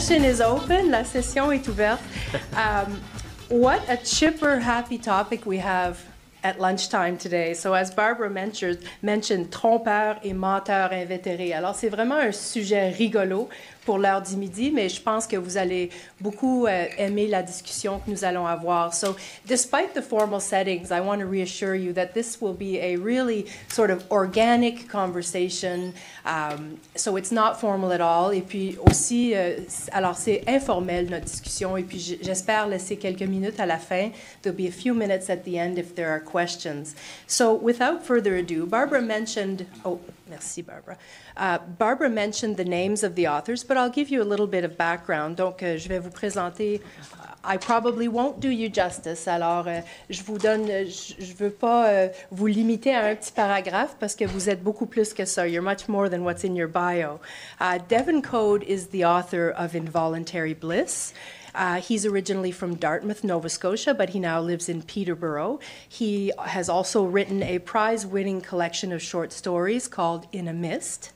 session is open. La session est ouverte. What a chipper, happy topic we have at lunchtime today. So as Barbara mentioned trompeur et menteur invétéré. Alors, c'est vraiment un sujet rigolo pour l'heure du midi, mais je pense que vous allez beaucoup aimer la discussion que nous allons avoir. So, despite the formal settings, I want to reassure you that this will be a really sort of organic conversation. So, it's not formal at all. Et puis aussi, alors c'est informel notre discussion. Et puis, j'espère laisser quelques minutes à la fin. There'll be a few minutes at the end if there are questions. So, without further ado, Barbara mentioned. Oh, merci, Barbara. Barbara mentioned the names of the authors, but I'll give you a little bit of background. Donc, je vais vous présenter. I probably won't do you justice. Alors, je vous donne. Je veux pas vous limiter à un petit paragraphe parce que vous êtes beaucoup plus que ça. You're much more than what's in your bio. Devin Code is the author of Involuntary Bliss. He's originally from Dartmouth, Nova Scotia, but he now lives in Peterborough. He has also written a prize-winning collection of short stories called In a Mist.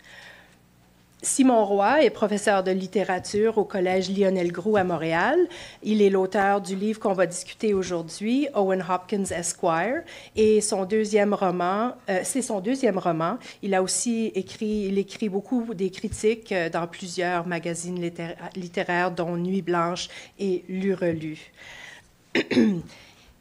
Simon Roy est professeur de littérature au Collège Lionel Groulx à Montréal. Il est l'auteur du livre qu'on va discuter aujourd'hui, Owen Hopkins Esquire, et son deuxième roman, c'est son deuxième roman. Il a aussi écrit beaucoup des critiques dans plusieurs magazines littéraires, dont Nuit Blanche et L'Urelu.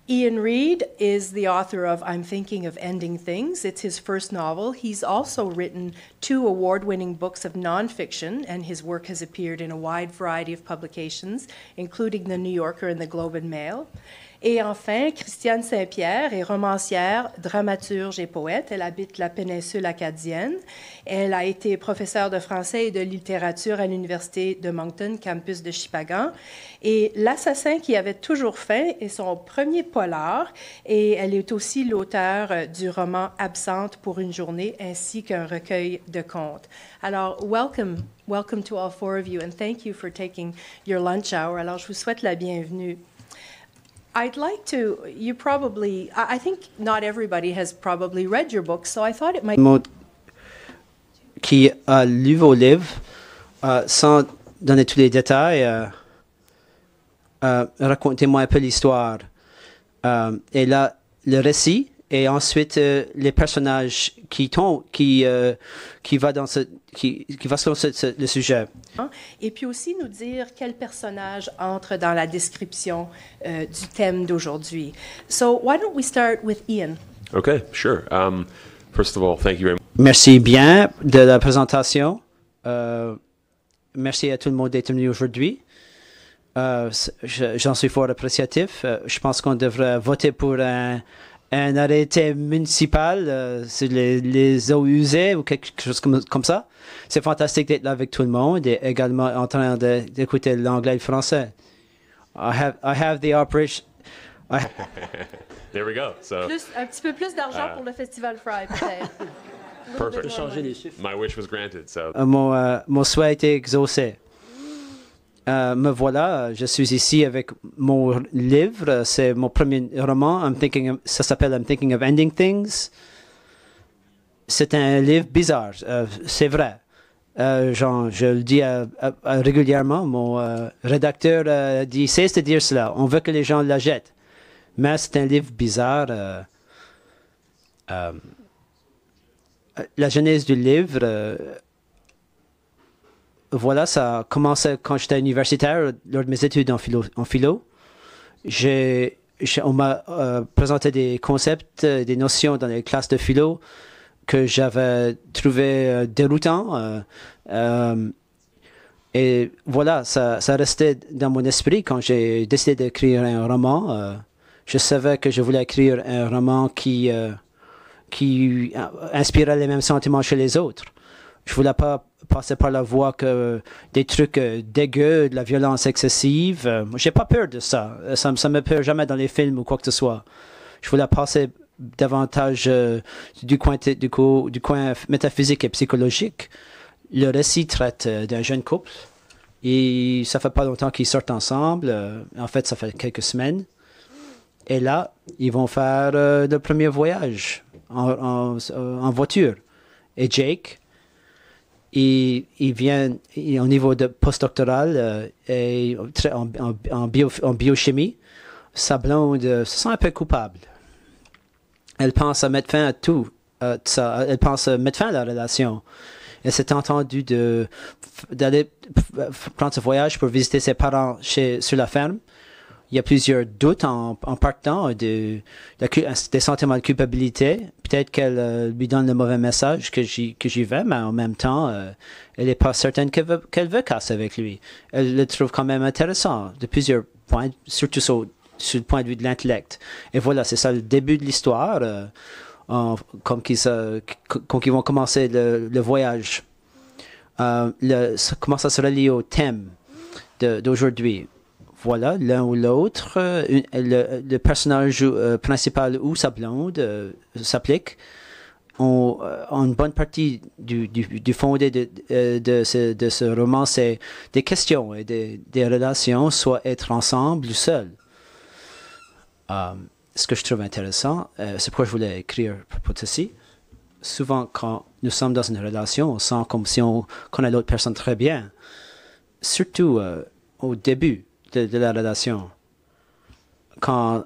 Ian Reid is the author of I'm Thinking of Ending Things. It's his first novel. He's also written 2 award-winning books of nonfiction, and his work has appeared in a wide variety of publications, including The New Yorker and The Globe and Mail. Et enfin, Christiane Saint-Pierre est romancière, dramaturge et poète. Elle habite la péninsule acadienne. Elle a été professeure de français et de littérature à l'Université de Moncton, campus de Shippagan. Et L'assassin qui avait toujours faim est son premier polar. Et elle est aussi l'auteure du roman Absente pour une journée, ainsi qu'un recueil de contes. Alors, welcome to all 4 of you, and thank you for taking your lunch hour. Alors, je vous souhaite la bienvenue. I'd like to, I think not everybody has probably read your book, so I thought it might... Qui a lu vos livres, sans donner tous les détails, racontez-moi un peu l'histoire. Et là, le récit, et ensuite les personnages qui va selon le sujet. Et puis aussi nous dire quel personnage entre dans la description du thème d'aujourd'hui. So why don't we start with Ian? Okay, sure. First of all, thank you very much. Merci bien de la présentation. Merci à tout le monde d'être venu aujourd'hui. J'en suis fort appréciatif. Je pense qu'on devrait voter pour un arrêté municipal sur les eaux usées ou quelque chose comme ça. C'est fantastique d'être là avec tout le monde et également en train d'écouter l'anglais et le français. I have the operation. There we go. So Un petit peu plus d'argent pour le Festival Fry, peut-être. Perfect. Changer les chiffres. My wish was granted. So Mon souhait a été exaucé. Me voilà, je suis ici avec mon livre, c'est mon premier roman, ça s'appelle I'm Thinking of Ending Things. C'est un livre bizarre, c'est vrai. Je le dis régulièrement, mon rédacteur dit cesse de dire cela, on veut que les gens la jettent. Mais c'est un livre bizarre. La genèse du livre... Voilà, ça a commencé quand j'étais universitaire, lors de mes études en philo. On m'a présenté des concepts, des notions dans les classes de philo que j'avais trouvé déroutants. Et voilà, ça restait dans mon esprit quand j'ai décidé d'écrire un roman. Je savais que je voulais écrire un roman qui inspirait les mêmes sentiments chez les autres. Je ne voulais pas passer par la voie que des trucs dégueux, de la violence excessive. J'ai pas peur de ça. Ça me peur jamais dans les films ou quoi que ce soit. Je voulais passer davantage du coin métaphysique et psychologique. Le récit traite d'un jeune couple. Et ça fait pas longtemps qu'ils sortent ensemble. En fait, ça fait quelques semaines. Et là, ils vont faire le premier voyage en voiture. Et Jake... il vient au niveau de postdoctoral et en biochimie. Sa blonde se sent un peu coupable. Elle pense à mettre fin à tout. Elle pense à mettre fin à la relation. Elle s'est entendue d'aller prendre ce voyage pour visiter ses parents sur la ferme. Il y a plusieurs doutes en partant, des sentiments de culpabilité. Peut-être qu'elle lui donne le mauvais message que j'y vais, mais en même temps, elle n'est pas certaine qu'elle veut casser avec lui. Elle le trouve quand même intéressant de plusieurs points, surtout sur le point de vue de l'intellect. Et voilà, c'est ça le début de l'histoire, quand ils vont commencer le voyage. Comment ça se relie au thème d'aujourd'hui. Voilà, l'un ou l'autre, le personnage principal ou sa blonde s'applique. Une bonne partie du fondé de ce roman, c'est des questions et des relations, soit être ensemble ou seul. Ce que je trouve intéressant, c'est pourquoi je voulais écrire à propos de ceci. Souvent, quand nous sommes dans une relation, on sent comme si on connaît l'autre personne très bien. Surtout au début de la relation. Quand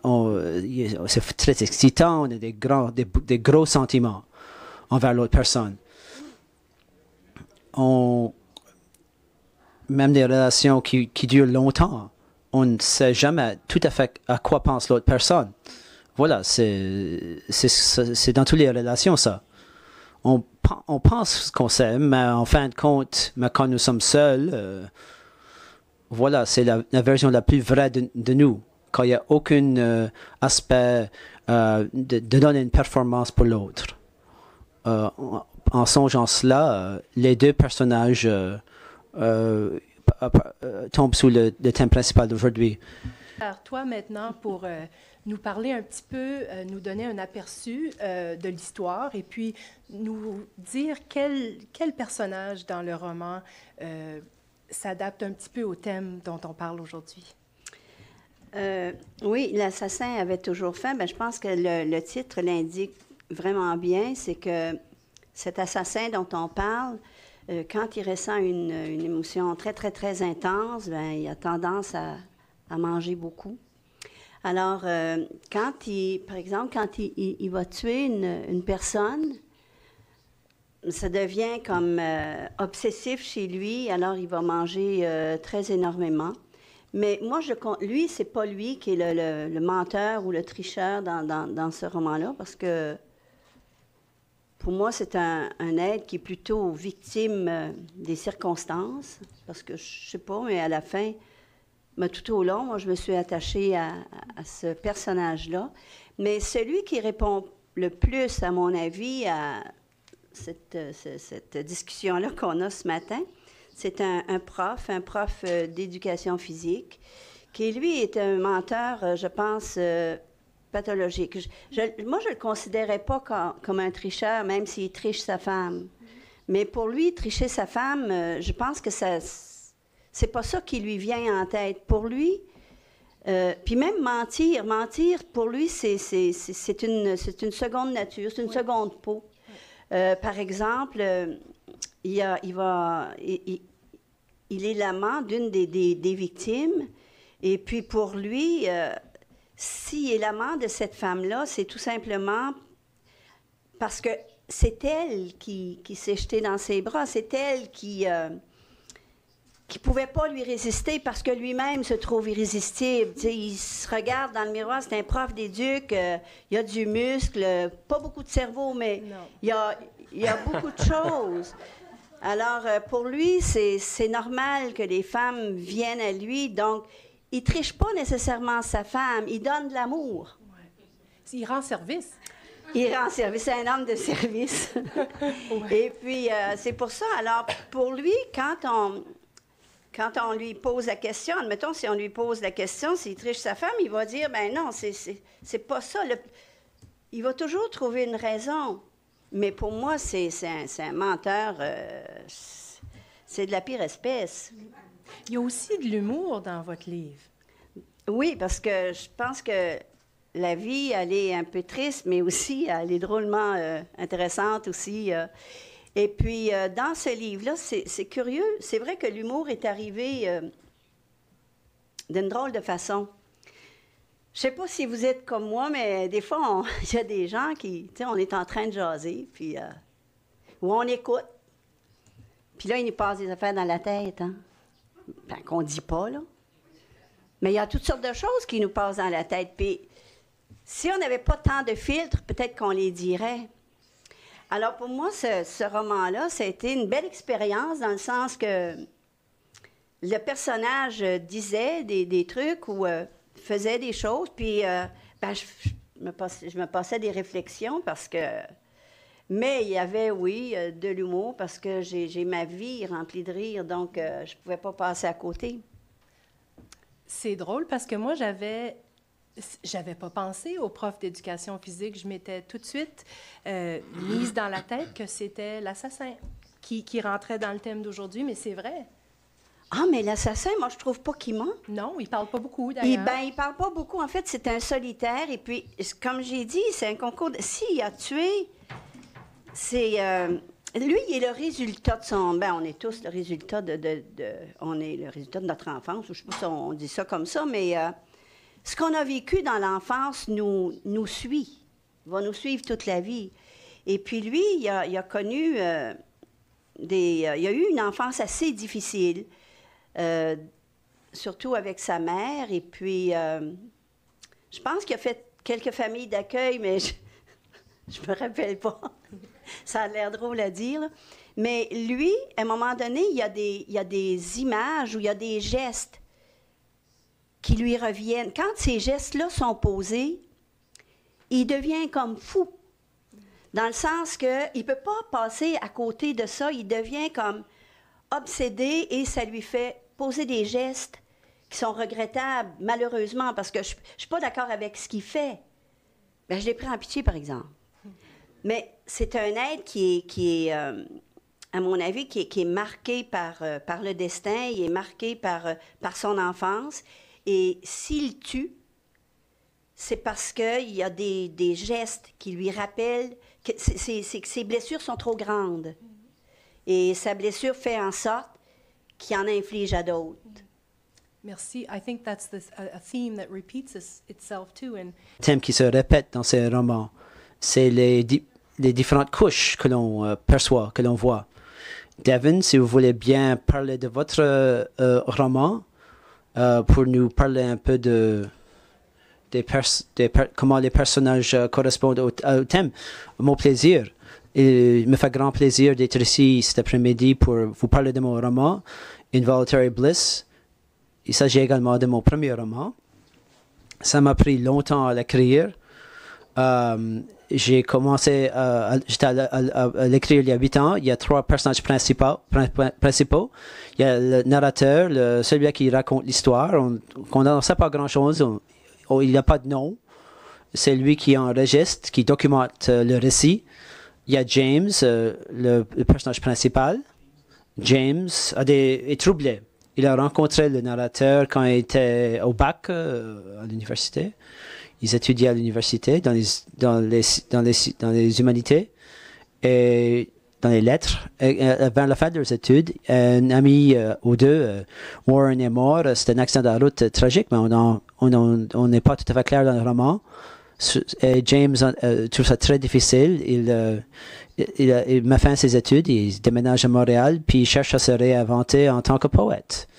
c'est très excitant, on a des gros sentiments envers l'autre personne. Même des relations qui durent longtemps, on ne sait jamais tout à fait à quoi pense l'autre personne. Voilà, c'est dans toutes les relations, ça. On pense qu'on sait, mais en fin de compte, quand nous sommes seuls, voilà, c'est la version la plus vraie de nous, quand il n'y a aucun aspect de donner une performance pour l'autre. En songeant cela, les deux personnages tombent sous le thème principal d'aujourd'hui. Alors, toi, maintenant, pour nous parler un petit peu, nous donner un aperçu de l'histoire et puis nous dire quel personnage dans le roman s'adapte un petit peu au thème dont on parle aujourd'hui. Oui, l'assassin avait toujours faim. Je pense que le titre l'indique vraiment bien. C'est que cet assassin dont on parle, quand il ressent une émotion très, très, très intense, il a tendance à manger beaucoup. Alors, par exemple, quand il va tuer une personne, ça devient comme obsessif chez lui, alors il va manger très énormément. Mais moi, lui, c'est pas lui qui est le menteur ou le tricheur dans ce roman-là, parce que pour moi, c'est un être qui est plutôt victime des circonstances, parce que je sais pas, mais à la fin, mais tout au long, moi, je me suis attachée à ce personnage-là. Mais celui qui répond le plus, à mon avis, à cette discussion-là qu'on a ce matin, c'est un prof d'éducation physique, qui, lui, est un menteur, je pense, pathologique. Moi, je ne le considérais pas comme un tricheur, même s'il triche sa femme. Mais pour lui, tricher sa femme, je pense que c'est pas ça qui lui vient en tête. Pour lui, puis même mentir, pour lui, c'est une seconde nature, c'est une seconde peau. Par exemple, il est l'amant d'une des victimes, et puis pour lui, s'il est l'amant de cette femme-là, c'est tout simplement parce que c'est elle qui s'est jetée dans ses bras, c'est elle qui pouvait pas lui résister parce que lui-même se trouve irrésistible. T'sais, il se regarde dans le miroir, c'est un prof d'éduc, il a du muscle, pas beaucoup de cerveau, mais il y a beaucoup de choses. Alors, pour lui, c'est normal que les femmes viennent à lui, donc il triche pas nécessairement sa femme, il donne de l'amour. Ouais. Il rend service. Il rend service, c'est un homme de service. Ouais. Et puis, c'est pour ça, alors, pour lui, quand on lui pose la question, admettons, si on lui pose la question, s'il triche sa femme, il va dire, ben non, c'est pas ça. Il va toujours trouver une raison. Mais pour moi, c'est un menteur, c'est de la pire espèce. Il y a aussi de l'humour dans votre livre. Oui, parce que je pense que la vie, elle est un peu triste, mais aussi, elle est drôlement intéressante aussi. Et puis, dans ce livre-là, c'est curieux. C'est vrai que l'humour est arrivé d'une drôle de façon. Je sais pas si vous êtes comme moi, mais des fois, il y a des gens qui, tu sais, on est en train de jaser, puis ou on écoute. Puis là, il nous passe des affaires dans la tête, hein? Ben, qu'on dit pas, là. Mais il y a toutes sortes de choses qui nous passent dans la tête. Puis, si on n'avait pas tant de filtres, peut-être qu'on les dirait. Alors, pour moi, ce roman-là, ça a été une belle expérience dans le sens que le personnage disait des trucs ou faisait des choses, puis ben, je me passais des réflexions parce que... Mais il y avait, oui, de l'humour parce que j'ai ma vie remplie de rire, donc je ne pouvais pas passer à côté. C'est drôle parce que moi, j'avais pas pensé au prof d'éducation physique. Je m'étais tout de suite mise dans la tête que c'était l'assassin qui rentrait dans le thème d'aujourd'hui, mais c'est vrai. Ah, mais l'assassin, moi, je trouve pas qu'il ment. Non, il parle pas beaucoup, d'ailleurs. Il parle pas beaucoup. En fait, c'est un solitaire. Et puis, comme j'ai dit, c'est un concours. S'il a tué, c'est... lui, il est le résultat de son... Ben, on est tous le résultat on est le résultat de notre enfance. Je sais pas si on dit ça comme ça, mais ce qu'on a vécu dans l'enfance nous suit. Va nous suivre toute la vie. Et puis, lui, il a connu il a eu une enfance assez difficile. Surtout avec sa mère. Et puis, je pense qu'il a fait quelques familles d'accueil, mais je me rappelle pas. Ça a l'air drôle à dire. Là. Mais lui, à un moment donné, il y a des images ou il y a des gestes qui lui reviennent. Quand ces gestes-là sont posés, il devient comme fou. Dans le sens qu'il ne peut pas passer à côté de ça. Il devient comme obsédé et ça lui fait poser des gestes qui sont regrettables, malheureusement, parce que je ne suis pas d'accord avec ce qu'il fait. Bien, je l'ai pris en pitié, par exemple. Mais c'est un être qui est à mon avis, qui est marqué par le destin, il est marqué par son enfance. Et s'il tue, c'est parce qu'il y a des gestes qui lui rappellent que ses blessures sont trop grandes. Et sa blessure fait en sorte qu'il en inflige à d'autres. Merci. I think that's a theme that repeats itself too. Le thème qui se répète dans ces romans, c'est les différentes couches que l'on perçoit, que l'on voit. Devin, si vous voulez bien parler de votre roman, pour nous parler un peu de comment les personnages correspondent au thème. Mon plaisir. Il me fait grand plaisir d'être ici cet après-midi pour vous parler de mon roman, Involuntary Bliss. Il s'agit également de mon premier roman. Ça m'a pris longtemps à l'écrire. J'ai commencé à l'écrire il y a 8 ans. Il y a 3 personnages principaux. Il y a le narrateur, celui qui raconte l'histoire. On n'en sait pas grand-chose. Il n'y a pas de nom. C'est lui qui enregistre, qui documente le récit. Il y a James, le personnage principal. James est troublé. Il a rencontré le narrateur quand il était au bac à l'université. Ils étudiaient à l'université dans les humanités et dans les lettres. Et vers la fin de leurs études, un ami ou deux, Warren est mort. C'était un accident de la route tragique, mais on n'est pas tout à fait clair dans le roman. Et James trouve ça très difficile. Il met fin à ses études, il déménage à Montréal, puis il cherche à se réinventer en tant que poète.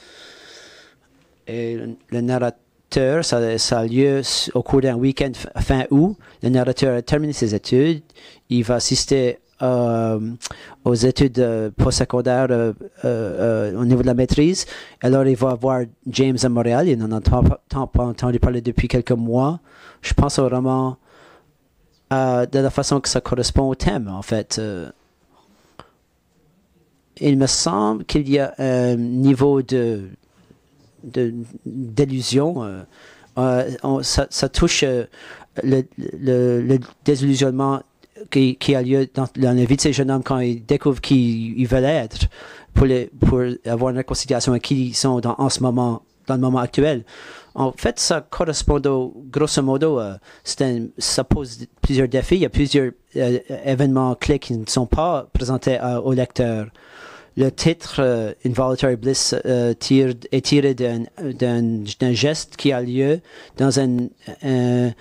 Et le narrateur, ça a lieu au cours d'un week-end fin août. Le narrateur a terminé ses études. Il va assister aux études postsecondaires au niveau de la maîtrise. Alors, il va voir James à Montréal. Il n'en a pas entendu parler depuis quelques mois. Je pense au roman de la façon que ça correspond au thème, en fait. Il me semble qu'il y a un niveau d'illusion. Ça touche le désillusionnement qui a lieu dans la vie de ces jeunes hommes quand ils découvrent qui ils veulent être pour avoir une réconciliation avec qui ils sont en ce moment dans le moment actuel. En fait, ça correspond grosso modo, ça pose plusieurs défis. Il y a plusieurs événements clés qui ne sont pas présentés au lecteur. Le titre Involuntary Bliss est tiré d'un geste qui a lieu dans un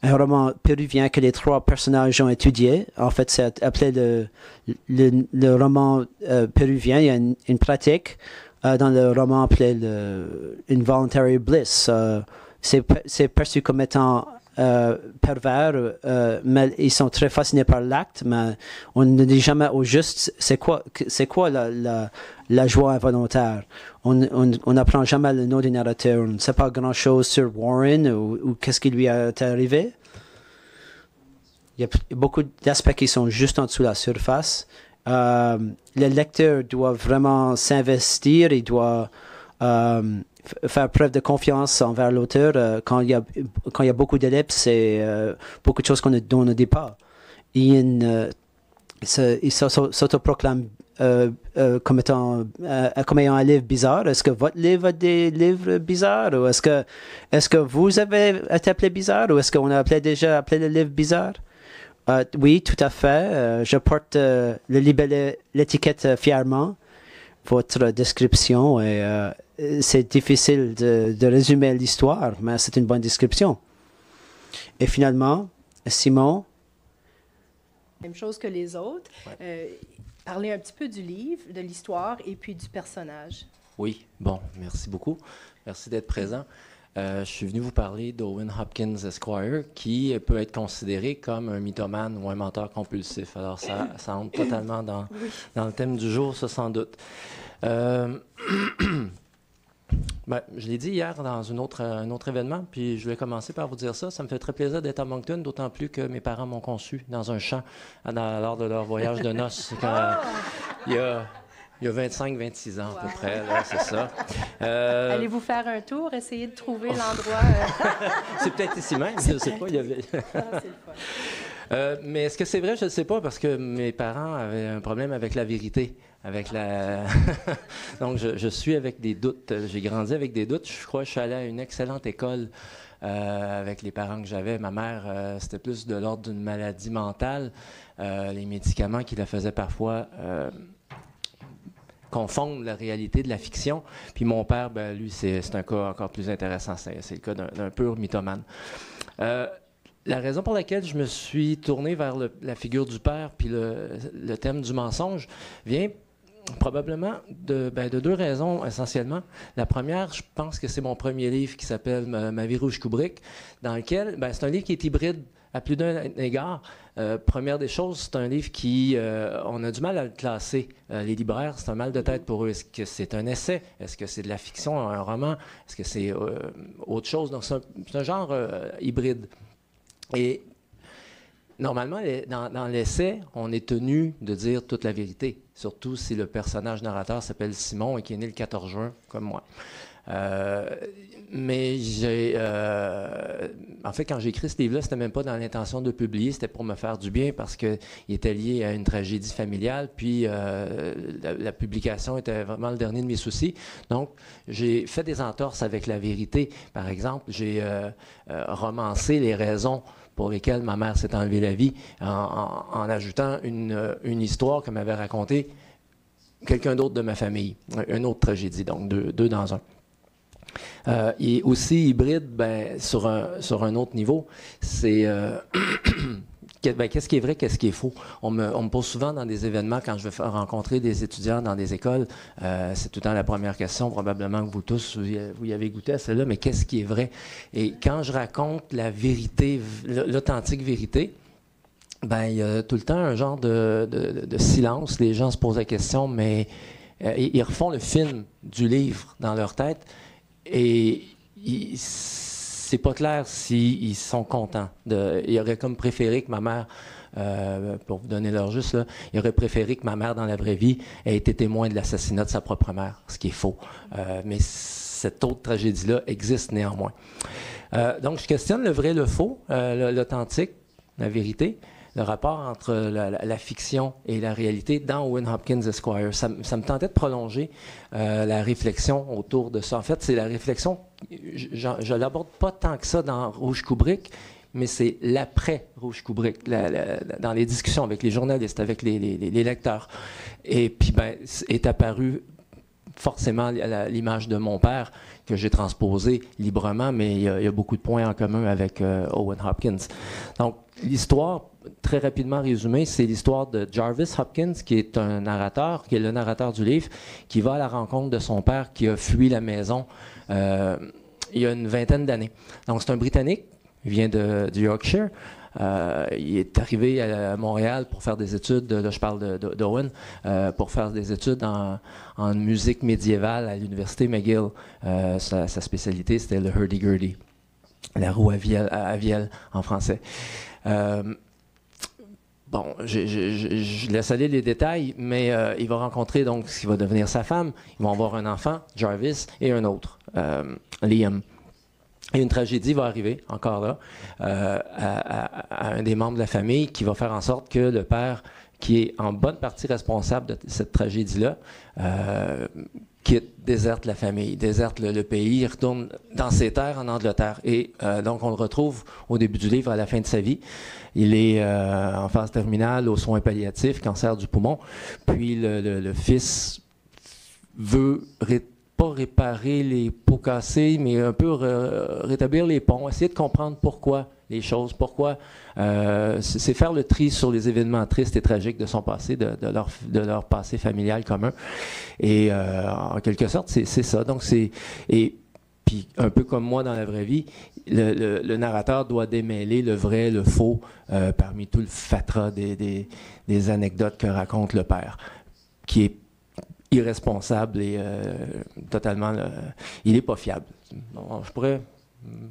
roman péruvien que les 3 personnages ont étudié. En fait, c'est appelé le roman péruvien. Il y a une pratique dans le roman appelé le Involuntary Bliss. C'est perçu comme étant pervers, mais ils sont très fascinés par l'acte, mais on ne dit jamais au juste c'est quoi la joie involontaire. On n'apprend jamais le nom du narrateur, on ne sait pas grand-chose sur Warren ou qu'est-ce qui lui est arrivé. Il y a beaucoup d'aspects qui sont juste en dessous de la surface. Le lecteur doit vraiment s'investir, il doit faire preuve de confiance envers l'auteur quand il y a beaucoup d'ellipses et beaucoup de choses dont on ne dit pas. Il s'autoproclame comme ayant un livre bizarre. Est-ce que votre livre a des livres bizarres? Ou est-ce que vous avez été appelé bizarre? Ou est-ce qu'on a déjà appelé le livre bizarre? Oui, tout à fait. Je porte l'étiquette fièrement. Votre description est... c'est difficile de résumer l'histoire, mais c'est une bonne description. Et finalement, Simon. Même chose que les autres. Parler un petit peu du livre, de l'histoire et puis du personnage. Oui, bon, merci beaucoup. Merci d'être présent. Je suis venu vous parler d'Owen Hopkins Esquire, qui peut être considéré comme un mythomane ou un menteur compulsif. Alors, ça entre totalement dans le thème du jour, ça sans doute. Ben, je l'ai dit hier dans un autre événement, puis je vais commencer par vous dire ça. Ça me fait très plaisir d'être à Moncton, d'autant plus que mes parents m'ont conçu dans un champ lors de leur voyage de noces. Il y a 25-26 ans à peu près, là, c'est ça. Allez-vous faire un tour, essayer de trouver l'endroit? C'est peut-être ici même, je ne sais pas. C'est le fun. Mais est-ce que c'est vrai? Je ne sais pas, parce que mes parents avaient un problème avec la vérité. Donc, je suis avec des doutes. J'ai grandi avec des doutes. Je crois que je suis allé à une excellente école avec les parents que j'avais. Ma mère, c'était plus de l'ordre d'une maladie mentale. Les médicaments qui la faisaient parfois confondre la réalité de la fiction. Puis mon père, ben, lui, c'est un cas encore plus intéressant. C'est le cas d'un pur mythomane. La raison pour laquelle je me suis tourné vers la figure du père puis le thème du mensonge vient probablement de 2 raisons essentiellement. La première, je pense que c'est mon premier livre qui s'appelle Ma vie rouge Kubrick, dans lequel, c'est un livre qui est hybride à plus d'un égard. Première des choses, c'est un livre qui, on a du mal à le classer. Les libraires, c'est un mal de tête pour eux. Est-ce que c'est un essai? Est-ce que c'est de la fiction, un roman? Est-ce que c'est autre chose? Donc, c'est un genre hybride. Et normalement, dans l'essai, on est tenu de dire toute la vérité, surtout si le personnage narrateur s'appelle Simon et qui est né le 14 juin, comme moi. Mais en fait, quand j'ai écrit ce livre-là, c'était même pas dans l'intention de publier, c'était pour me faire du bien parce qu'il était lié à une tragédie familiale, puis la publication était vraiment le dernier de mes soucis. Donc, j'ai fait des entorses avec la vérité. Par exemple, j'ai romancé les raisons pour lesquelles ma mère s'est enlevée la vie en ajoutant une histoire que m'avait racontée quelqu'un d'autre de ma famille. Une autre tragédie, donc deux dans un. Et aussi hybride, sur un autre niveau, c'est qu'est-ce qui est vrai, qu'est-ce qui est faux. On me pose souvent dans des événements, quand je vais rencontrer des étudiants dans des écoles, c'est tout le temps la première question, probablement que vous tous, vous y avez goûté à celle-là, mais qu'est-ce qui est vrai? Et quand je raconte la vérité, l'authentique vérité, il y a tout le temps un genre de silence. Les gens se posent la question, mais ils refont le film du livre dans leur tête. Et c'est pas clair s'ils sont contents. Il aurait comme préféré que ma mère, pour vous donner l'heure juste, là, il aurait préféré que ma mère, dans la vraie vie, ait été témoin de l'assassinat de sa propre mère, ce qui est faux. Mais cette autre tragédie-là existe néanmoins. Donc, je questionne le vrai, le faux, l'authentique, la vérité, le rapport entre la fiction et la réalité dans Owen Hopkins Esquire. Ça me tentait de prolonger la réflexion autour de ça. En fait, c'est la réflexion, je ne l'aborde pas tant que ça dans Rouge Kubrick, mais c'est l'après Rouge Kubrick, dans les discussions avec les journalistes, avec les lecteurs. Et puis, est apparu forcément l'image de mon père, que j'ai transposée librement, mais il y a beaucoup de points en commun avec Owen Hopkins. Donc, l'histoire, très rapidement résumée, c'est l'histoire de Jarvis Hopkins, qui est un narrateur, qui est le narrateur du livre, qui va à la rencontre de son père qui a fui la maison il y a une vingtaine d'années. Donc, c'est un Britannique, il vient du Yorkshire. Il est arrivé à Montréal pour faire des études, là je parle d'Owen, pour faire des études en musique médiévale à l'université McGill. Sa spécialité, c'était le hurdy-gurdy, la roue à vielle en français. Bon, je laisse aller les détails, mais il va rencontrer donc ce qui va devenir sa femme. Ils vont avoir un enfant, Jarvis, et un autre, Liam. Et une tragédie va arriver, encore là, à un des membres de la famille qui va faire en sorte que le père, qui est en bonne partie responsable de cette tragédie-là, déserte la famille, déserte le pays, retourne dans ses terres en Angleterre. Et donc, on le retrouve au début du livre, à la fin de sa vie. Il est en phase terminale, aux soins palliatifs, cancer du poumon. Puis le fils veut pas réparer les pots cassés, mais un peu rétablir les ponts, essayer de comprendre pourquoi les choses, pourquoi c'est faire le tri sur les événements tristes et tragiques de son passé, de leur passé familial commun. Et en quelque sorte, c'est ça. Donc puis un peu comme moi dans la vraie vie, le narrateur doit démêler le vrai, le faux, parmi tout le fatras des anecdotes que raconte le père, qui est irresponsable et totalement... il n'est pas fiable. Bon, je pourrais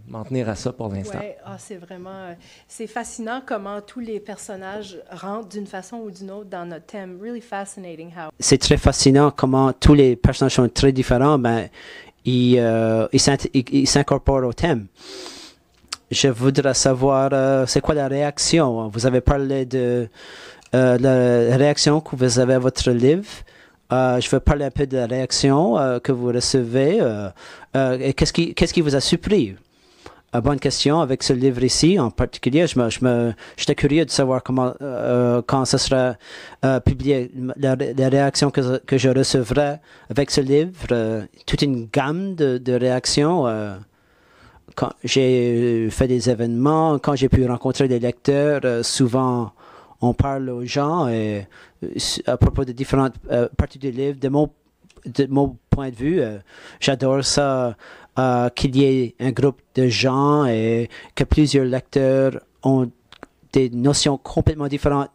m'en tenir à ça pour l'instant. Oui, c'est vraiment... c'est fascinant comment tous les personnages rentrent d'une façon ou d'une autre dans notre thème. Really fascinating how... C'est très fascinant comment tous les personnages sont très différents, mais ils s'incorporent au thème. Je voudrais savoir, c'est quoi la réaction? Vous avez parlé de la réaction que vous avez à votre livre. Je veux parler un peu de la réaction que vous recevez. Et qu'est-ce qui vous a surpris? Bonne question avec ce livre ici en particulier. J'étais curieux de savoir comment, quand ce sera publié, la réaction que je recevrai avec ce livre. Toute une gamme de réactions. Quand j'ai fait des événements, quand j'ai pu rencontrer des lecteurs, souvent on parle aux gens et, à propos de différentes parties du livre. De mon point de vue, j'adore ça, qu'il y ait un groupe de gens et que plusieurs lecteurs ont des notions complètement différentes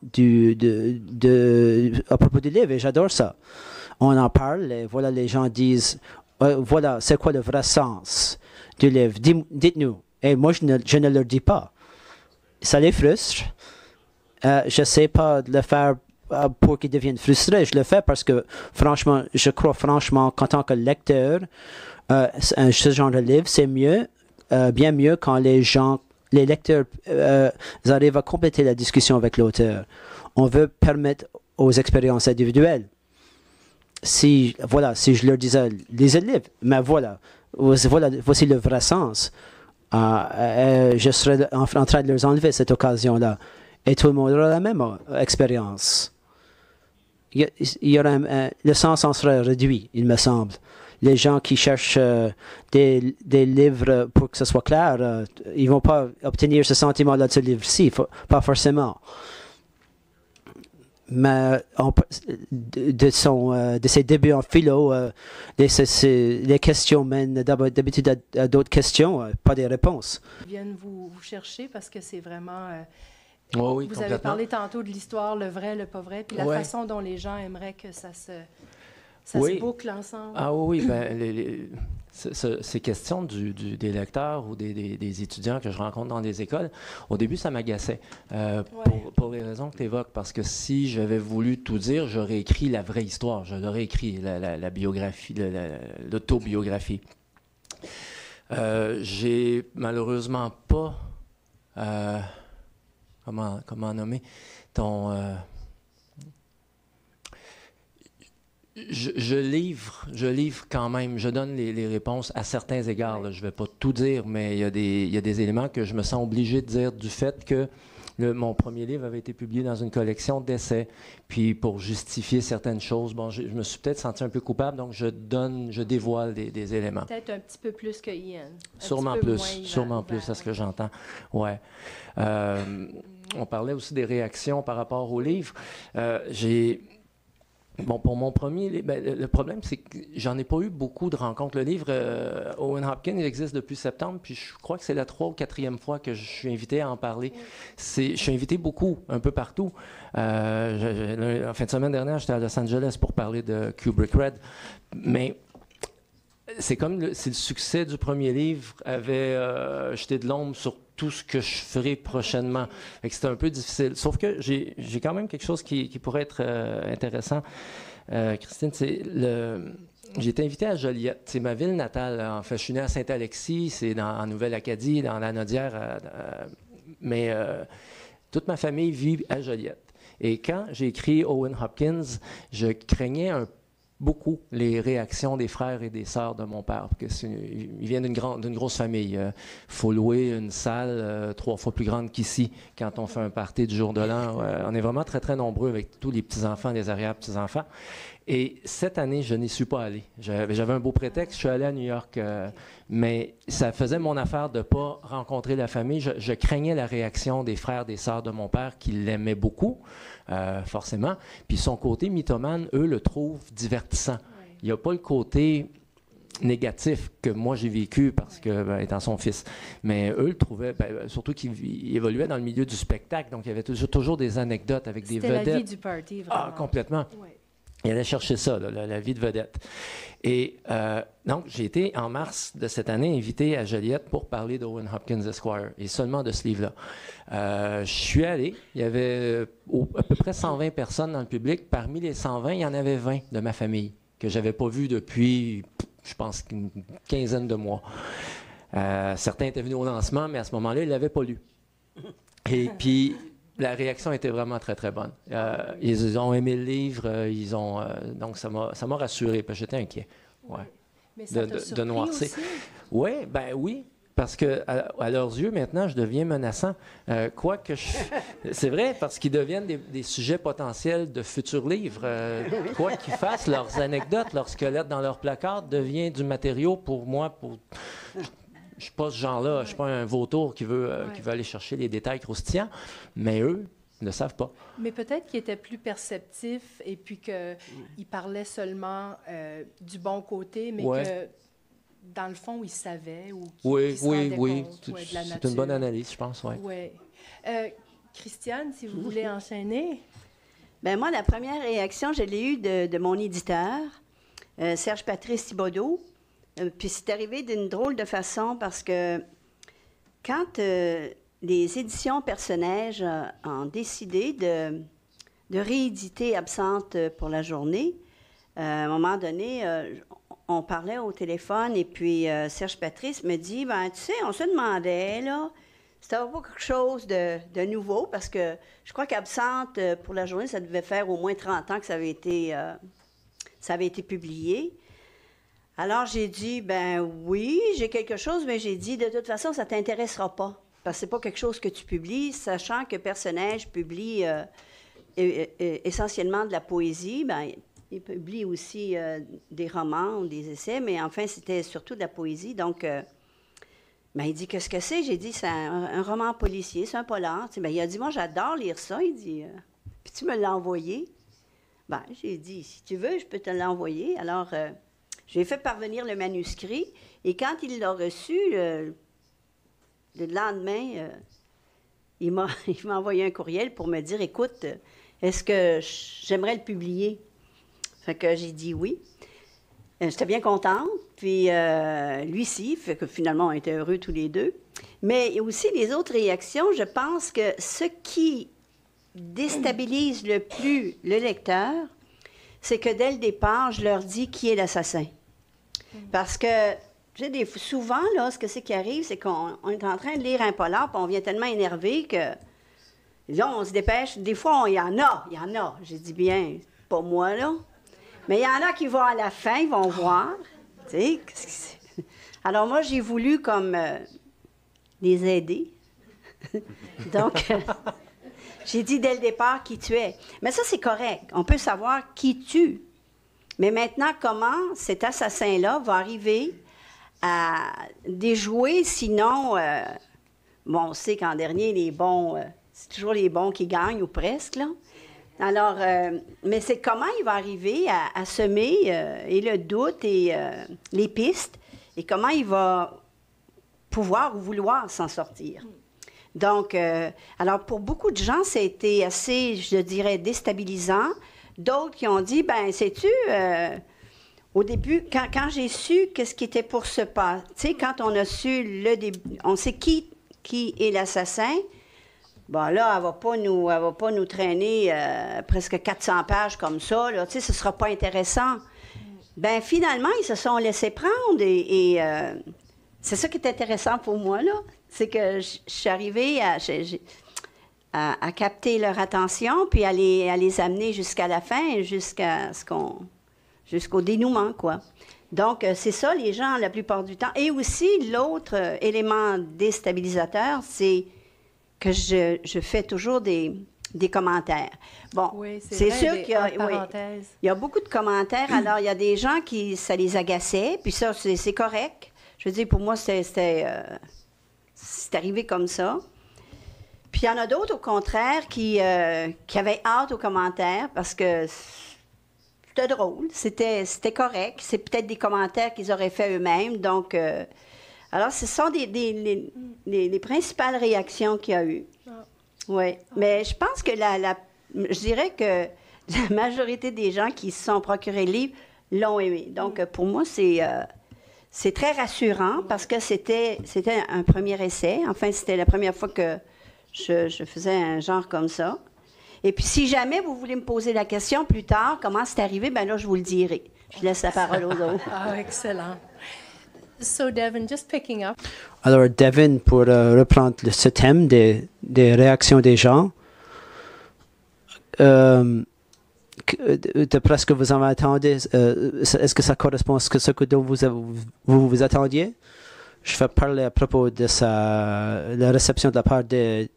à propos du livre, et j'adore ça. On en parle et voilà, les gens disent voilà, c'est quoi le vrai sens du livre? Dites-nous. Et moi, je ne leur dis pas. Ça les frustre. Je ne sais pas de le faire pour qu'ils deviennent frustrés. Je le fais parce que, franchement, je crois franchement qu'en tant que lecteur, ce genre de livre, c'est mieux, bien mieux quand les lecteurs arrivent à compléter la discussion avec l'auteur. On veut permettre aux expériences individuelles. Si je leur disais, lisez le livre, mais voici le vrai sens. Je serais en train de leur enlever cette occasion-là. Et tout le monde aura la même expérience. Le sens en serait réduit, il me semble. Les gens qui cherchent des livres pour que ce soit clair, ils ne vont pas obtenir ce sentiment-là de ce livre-ci, pas forcément. Mais de ses débuts en philo, les questions mènent d'habitude à d'autres questions, pas des réponses. Ils viennent vous chercher parce que c'est vraiment... oui, vous avez parlé tantôt de l'histoire, le vrai, le pas vrai, puis la façon dont les gens aimeraient que ça se boucle ensemble. Ah oui, ces questions des lecteurs ou des étudiants que je rencontre dans les écoles, au début, ça m'agaçait pour les raisons que tu évoques, parce que si j'avais voulu tout dire, j'aurais écrit la vraie histoire, j'aurais écrit la biographie, l'autobiographie. J'ai malheureusement pas... comment nommer, ton... Je livre quand même, je donne les réponses à certains égards. Là. Je ne vais pas tout dire, mais il y a des éléments que je me sens obligé de dire du fait que mon premier livre avait été publié dans une collection d'essais. Puis pour justifier certaines choses, bon, je me suis peut-être senti un peu coupable, donc je dévoile des éléments. Peut-être un petit peu plus que Ian. Sûrement plus, c'est ce que j'entends. Ouais. On parlait aussi des réactions par rapport au livre. Bon, pour mon premier livre, le problème, c'est que j'en ai pas eu beaucoup de rencontres. Le livre Owen Hopkins, il existe depuis septembre, puis je crois que c'est la 3e ou 4e fois que je suis invité à en parler. Je suis invité beaucoup, un peu partout. En fin de semaine dernière, j'étais à Los Angeles pour parler de Kubrick Red, mais c'est comme si le succès du premier livre avait jeté de l'ombre sur tout ce que je ferai prochainement. C'était un peu difficile. Sauf que j'ai quand même quelque chose qui pourrait être intéressant. Christine, j'ai été invité à Joliette. C'est ma ville natale. En fait, je suis né à Saint-Alexis, c'est en Nouvelle-Acadie, dans la Nodière. Mais toute ma famille vit à Joliette. Et quand j'ai écrit Owen Hopkins, je craignais beaucoup les réactions des frères et des sœurs de mon père. Il vient d'une grosse famille. Il faut louer une salle 3 fois plus grande qu'ici quand on fait un party du jour de l'an. On est vraiment très, très nombreux avec tous les petits-enfants, les arrière-petits-enfants. Et cette année, je n'y suis pas allé. J'avais un beau prétexte, je suis allé à New York, mais ça faisait mon affaire de ne pas rencontrer la famille. Je craignais la réaction des frères, des sœurs de mon père qui l'aimaient beaucoup, forcément. Puis son côté mythomane, eux, le trouvent divertissant. Oui. Il n'y a pas le côté négatif que moi j'ai vécu parce que étant son fils. Mais eux le trouvaient, surtout qu'il évoluait dans le milieu du spectacle, donc il y avait toujours des anecdotes avec des vedettes. C'était la vie du party, vraiment. Ah, complètement. Oui. Il allait chercher ça, la vie de vedette. Et donc, j'ai été, en mars de cette année, invité à Joliette pour parler d'Owen Hopkins Esquire, et seulement de ce livre-là. Je suis allé, il y avait à peu près 120 personnes dans le public. Parmi les 120, il y en avait 20 de ma famille, que je n'avais pas vu depuis, je pense, une quinzaine de mois. Certains étaient venus au lancement, mais à ce moment-là, ils ne l'avaient pas lu. Et puis... La réaction était vraiment très, très bonne. Ils ont aimé le livre, donc ça m'a rassuré, parce que j'étais inquiet. Ouais. Mais ça t'a surpris noircir. Aussi? Oui, parce que à leurs yeux, maintenant, je deviens menaçant. C'est vrai, parce qu'ils deviennent des sujets potentiels de futurs livres. Quoi qu'ils fassent, leurs anecdotes, leur squelette dans leur placard devient du matériau pour moi, je ne suis pas ce genre-là, je ne suis pas un vautour qui veut aller chercher les détails croustillants, mais eux ne savent pas. Mais peut-être qu'ils étaient plus perceptifs et puis qu'ils parlaient seulement du bon côté, mais que dans le fond, ils savaient ou qu'ils se rendaient compte de la nature. C'est une bonne analyse, je pense. Oui. Christiane, si vous voulez enchaîner. Bien, moi, la première réaction, je l'ai eue de mon éditeur, Serge Patrice Thibodeau. Puis c'est arrivé d'une drôle de façon parce que quand les éditions Personnage ont décidé de rééditer Absente pour la journée, à un moment donné, on parlait au téléphone et puis Serge Patrice me dit, ben tu sais, on se demandait, là, c'était pas quelque chose de nouveau parce que je crois qu'Absente pour la journée, ça devait faire au moins 30 ans que ça avait été publié. Alors, j'ai dit, ben oui, j'ai quelque chose, mais j'ai dit, de toute façon, ça ne t'intéressera pas. Parce que ce n'est pas quelque chose que tu publies, sachant que Personnage publie essentiellement de la poésie. Ben, il publie aussi des romans ou des essais, mais enfin, c'était surtout de la poésie. Donc, ben, il dit, qu'est-ce que c'est? J'ai dit, c'est un roman policier, c'est un polar. Ben, il a dit, moi, j'adore lire ça. Il dit, puis tu me l'as envoyé. Ben, j'ai dit, si tu veux, je peux te l'envoyer. Alors... j'ai fait parvenir le manuscrit et quand il l'a reçu, le lendemain, il m'a envoyé un courriel pour me dire, écoute, est-ce que j'aimerais le publier? Fait que j'ai dit oui. J'étais bien contente, puis lui aussi, fait que finalement, on était heureux tous les deux. Mais aussi les autres réactions, je pense que ce qui déstabilise le plus le lecteur, c'est que dès le départ, je leur dis qui est l'assassin. Parce que, tu sais, souvent, là, ce que c'est qui arrive, c'est qu'on est en train de lire un polar, puis on vient tellement énervé que Là, on se dépêche. Des fois, il y en a. J'ai dit bien, pas moi, là. Mais il y en a qui vont à la fin, ils vont voir. Tu sais, alors moi, j'ai voulu comme les aider. Donc, j'ai dit dès le départ qui tu es. Mais ça, c'est correct. On peut savoir qui tue. Mais maintenant, comment cet assassin-là va arriver à déjouer, sinon, bon, on sait qu'en dernier, les bons, c'est toujours les bons qui gagnent, ou presque, là. Alors, mais c'est comment il va arriver à semer et le doute et les pistes, et comment il va pouvoir ou vouloir s'en sortir. Donc, alors, pour beaucoup de gens, ça a été assez, je dirais, déstabilisant. D'autres qui ont dit, ben, sais-tu, au début, quand j'ai su qu'est-ce qui était pour se passer, tu sais, quand on a su le début, on sait qui est l'assassin, bon, là, elle va pas nous traîner presque 400 pages comme ça, là, tu sais, ce sera pas intéressant. Ben finalement, ils se sont laissés prendre et c'est ça qui est intéressant pour moi, là, c'est que je suis arrivée à capter leur attention, puis à les amener jusqu'à la fin, jusqu'au dénouement, quoi. Donc, c'est ça, les gens, la plupart du temps. Et aussi, l'autre élément déstabilisateur, c'est que je fais toujours des commentaires. Bon, oui, c'est vrai, sûr qu'il y a beaucoup de commentaires. Alors, il y a des gens qui, ça les agaçait, puis ça, c'est correct. Je veux dire, pour moi, c'est arrivé comme ça. Puis il y en a d'autres, au contraire, qui avaient hâte aux commentaires parce que c'était drôle, c'était correct. C'est peut-être des commentaires qu'ils auraient fait eux-mêmes. Donc, alors, ce sont les principales réactions qu'il y a eu. Oui, mais je pense que je dirais que la majorité des gens qui se sont procurés le livre l'ont aimé. Donc, pour moi, c'est très rassurant parce que c'était un premier essai. Enfin, c'était la première fois que je faisais un genre comme ça. Et puis, si jamais vous voulez me poser la question plus tard, comment c'est arrivé, bien là, je vous le dirai. Je laisse la parole aux autres. Ah, excellent. So, Devin, just picking up. Alors, Devin, pour reprendre ce thème des réactions des gens, d'après ce que vous en attendez, est-ce que ça correspond à ce dont vous attendiez? Je vais parler à propos de la réception de la part des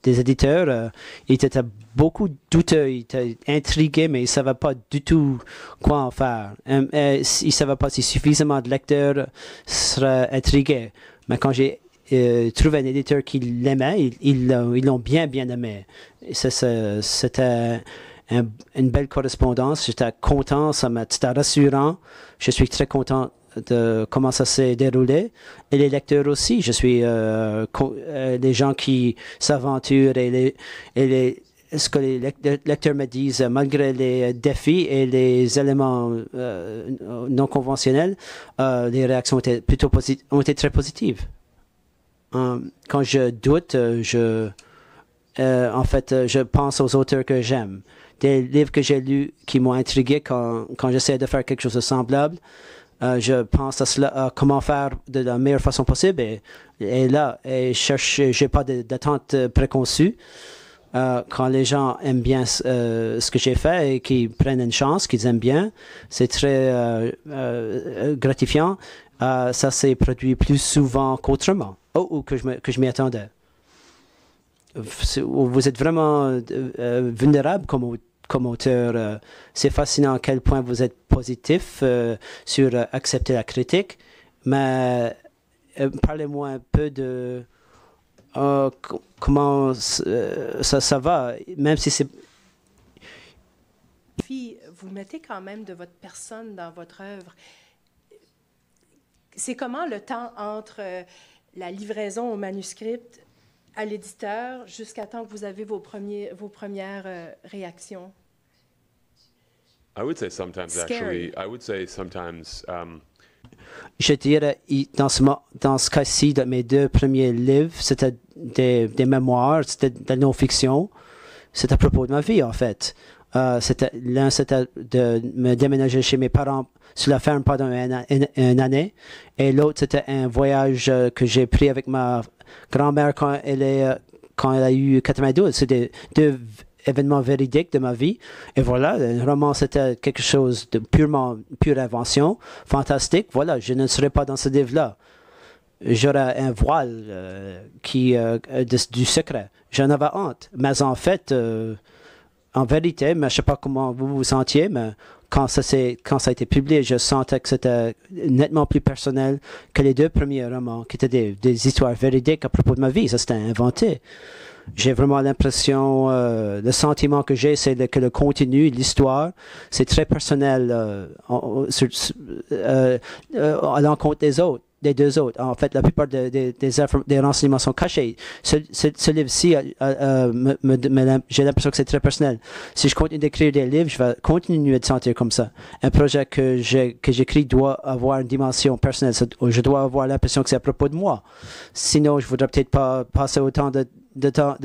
éditeurs. Ils étaient beaucoup douteux, ils étaient intrigués, mais ils ne savaient pas du tout quoi en faire. Ils ne savaient pas si suffisamment de lecteurs seraient intrigués. Mais quand j'ai trouvé un éditeur qui l'aimait, ils l'ont bien aimé. C'était une belle correspondance. J'étais content, c'était rassurant. Je suis très content de comment ça s'est déroulé. Et les lecteurs aussi. Je suis les gens qui s'aventurent et ce que les lecteurs me disent, malgré les défis et les éléments non conventionnels, les réactions ont été très positives. Quand je doute, en fait, je pense aux auteurs que j'aime. Des livres que j'ai lus qui m'ont intrigué quand j'essaie de faire quelque chose de semblable. Je pense à cela, à comment faire de la meilleure façon possible. Et là, j'ai pas d'attente préconçue. Quand les gens aiment bien ce que j'ai fait et qu'ils prennent une chance, qu'ils aiment bien, c'est très gratifiant. Ça s'est produit plus souvent qu'autrement, ou que je m'y attendais. Vous êtes vraiment vulnérable comme auteur. C'est fascinant à quel point vous êtes positif sur accepter la critique, mais parlez-moi un peu de comment ça va, même si c'est... Puis, vous mettez quand même de votre personne dans votre œuvre. C'est comment le temps entre la livraison au manuscrit à l'éditeur jusqu'à temps que vous avez vos premières réactions? I would say sometimes, Scary. actually, I would say sometimes, Je dirais, dans ce cas-ci, mes deux premiers livres, c'était des mémoires, c'était de la non-fiction. C'était à propos de ma vie, en fait. L'un, c'était de me déménager chez mes parents sur la ferme pendant une année. Et l'autre, c'était un voyage que j'ai pris avec ma grand-mère quand elle est quand elle a eu 92. C'est deux événements véridiques de ma vie. Et voilà, un roman, c'était quelque chose de pure invention, fantastique. Voilà, je ne serais pas dans ce livre-là. J'aurais un voile du secret. J'en avais honte. Mais en fait, en vérité, mais je ne sais pas comment vous vous sentiez, mais quand ça a été publié, je sentais que c'était nettement plus personnel que les deux premiers romans, qui étaient des histoires véridiques à propos de ma vie. Ça, c'était inventé. J'ai vraiment l'impression, le sentiment que j'ai, c'est que le contenu, l'histoire, c'est très personnel à l'encontre des deux autres. En fait, la plupart des renseignements sont cachés. Ce livre-ci, j'ai l'impression que c'est très personnel. Si je continue d'écrire des livres, je vais continuer de sentir comme ça. Un projet que j'écris doit avoir une dimension personnelle. Je dois avoir l'impression que c'est à propos de moi. Sinon, je voudrais peut-être pas passer autant de temps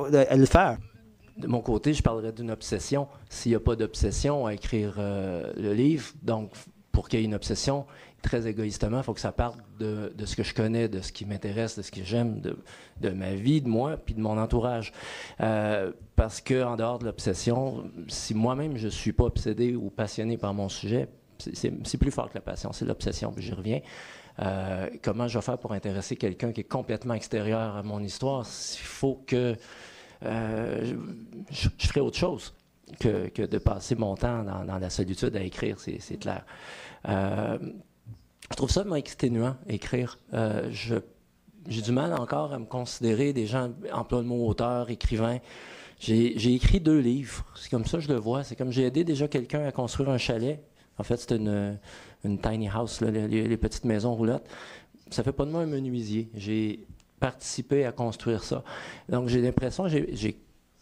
à le faire. De mon côté, je parlerais d'une obsession. S'il n'y a pas d'obsession à écrire le livre, donc pour qu'il y ait une obsession, très égoïstement, il faut que ça parte de ce que je connais, de ce qui m'intéresse, de ce que j'aime, de ma vie, de moi, puis de mon entourage. Parce qu'en dehors de l'obsession, si moi-même je ne suis pas obsédé ou passionné par mon sujet, c'est plus fort que la passion, c'est l'obsession, puis j'y reviens. Comment je vais faire pour intéresser quelqu'un qui est complètement extérieur à mon histoire? Il faut que je ferai autre chose que de passer mon temps dans la solitude à écrire, c'est clair. Je trouve ça exténuant, écrire. J'ai du mal encore à me considérer des gens emploient le mot auteur, écrivain. J'ai écrit 2 livres. C'est comme ça que je le vois. C'est comme j'ai aidé déjà quelqu'un à construire un chalet. En fait, c'est une tiny house, là, les petites maisons roulottes. Ça fait pas de moi un menuisier. J'ai participé à construire ça. Donc, j'ai l'impression que j'ai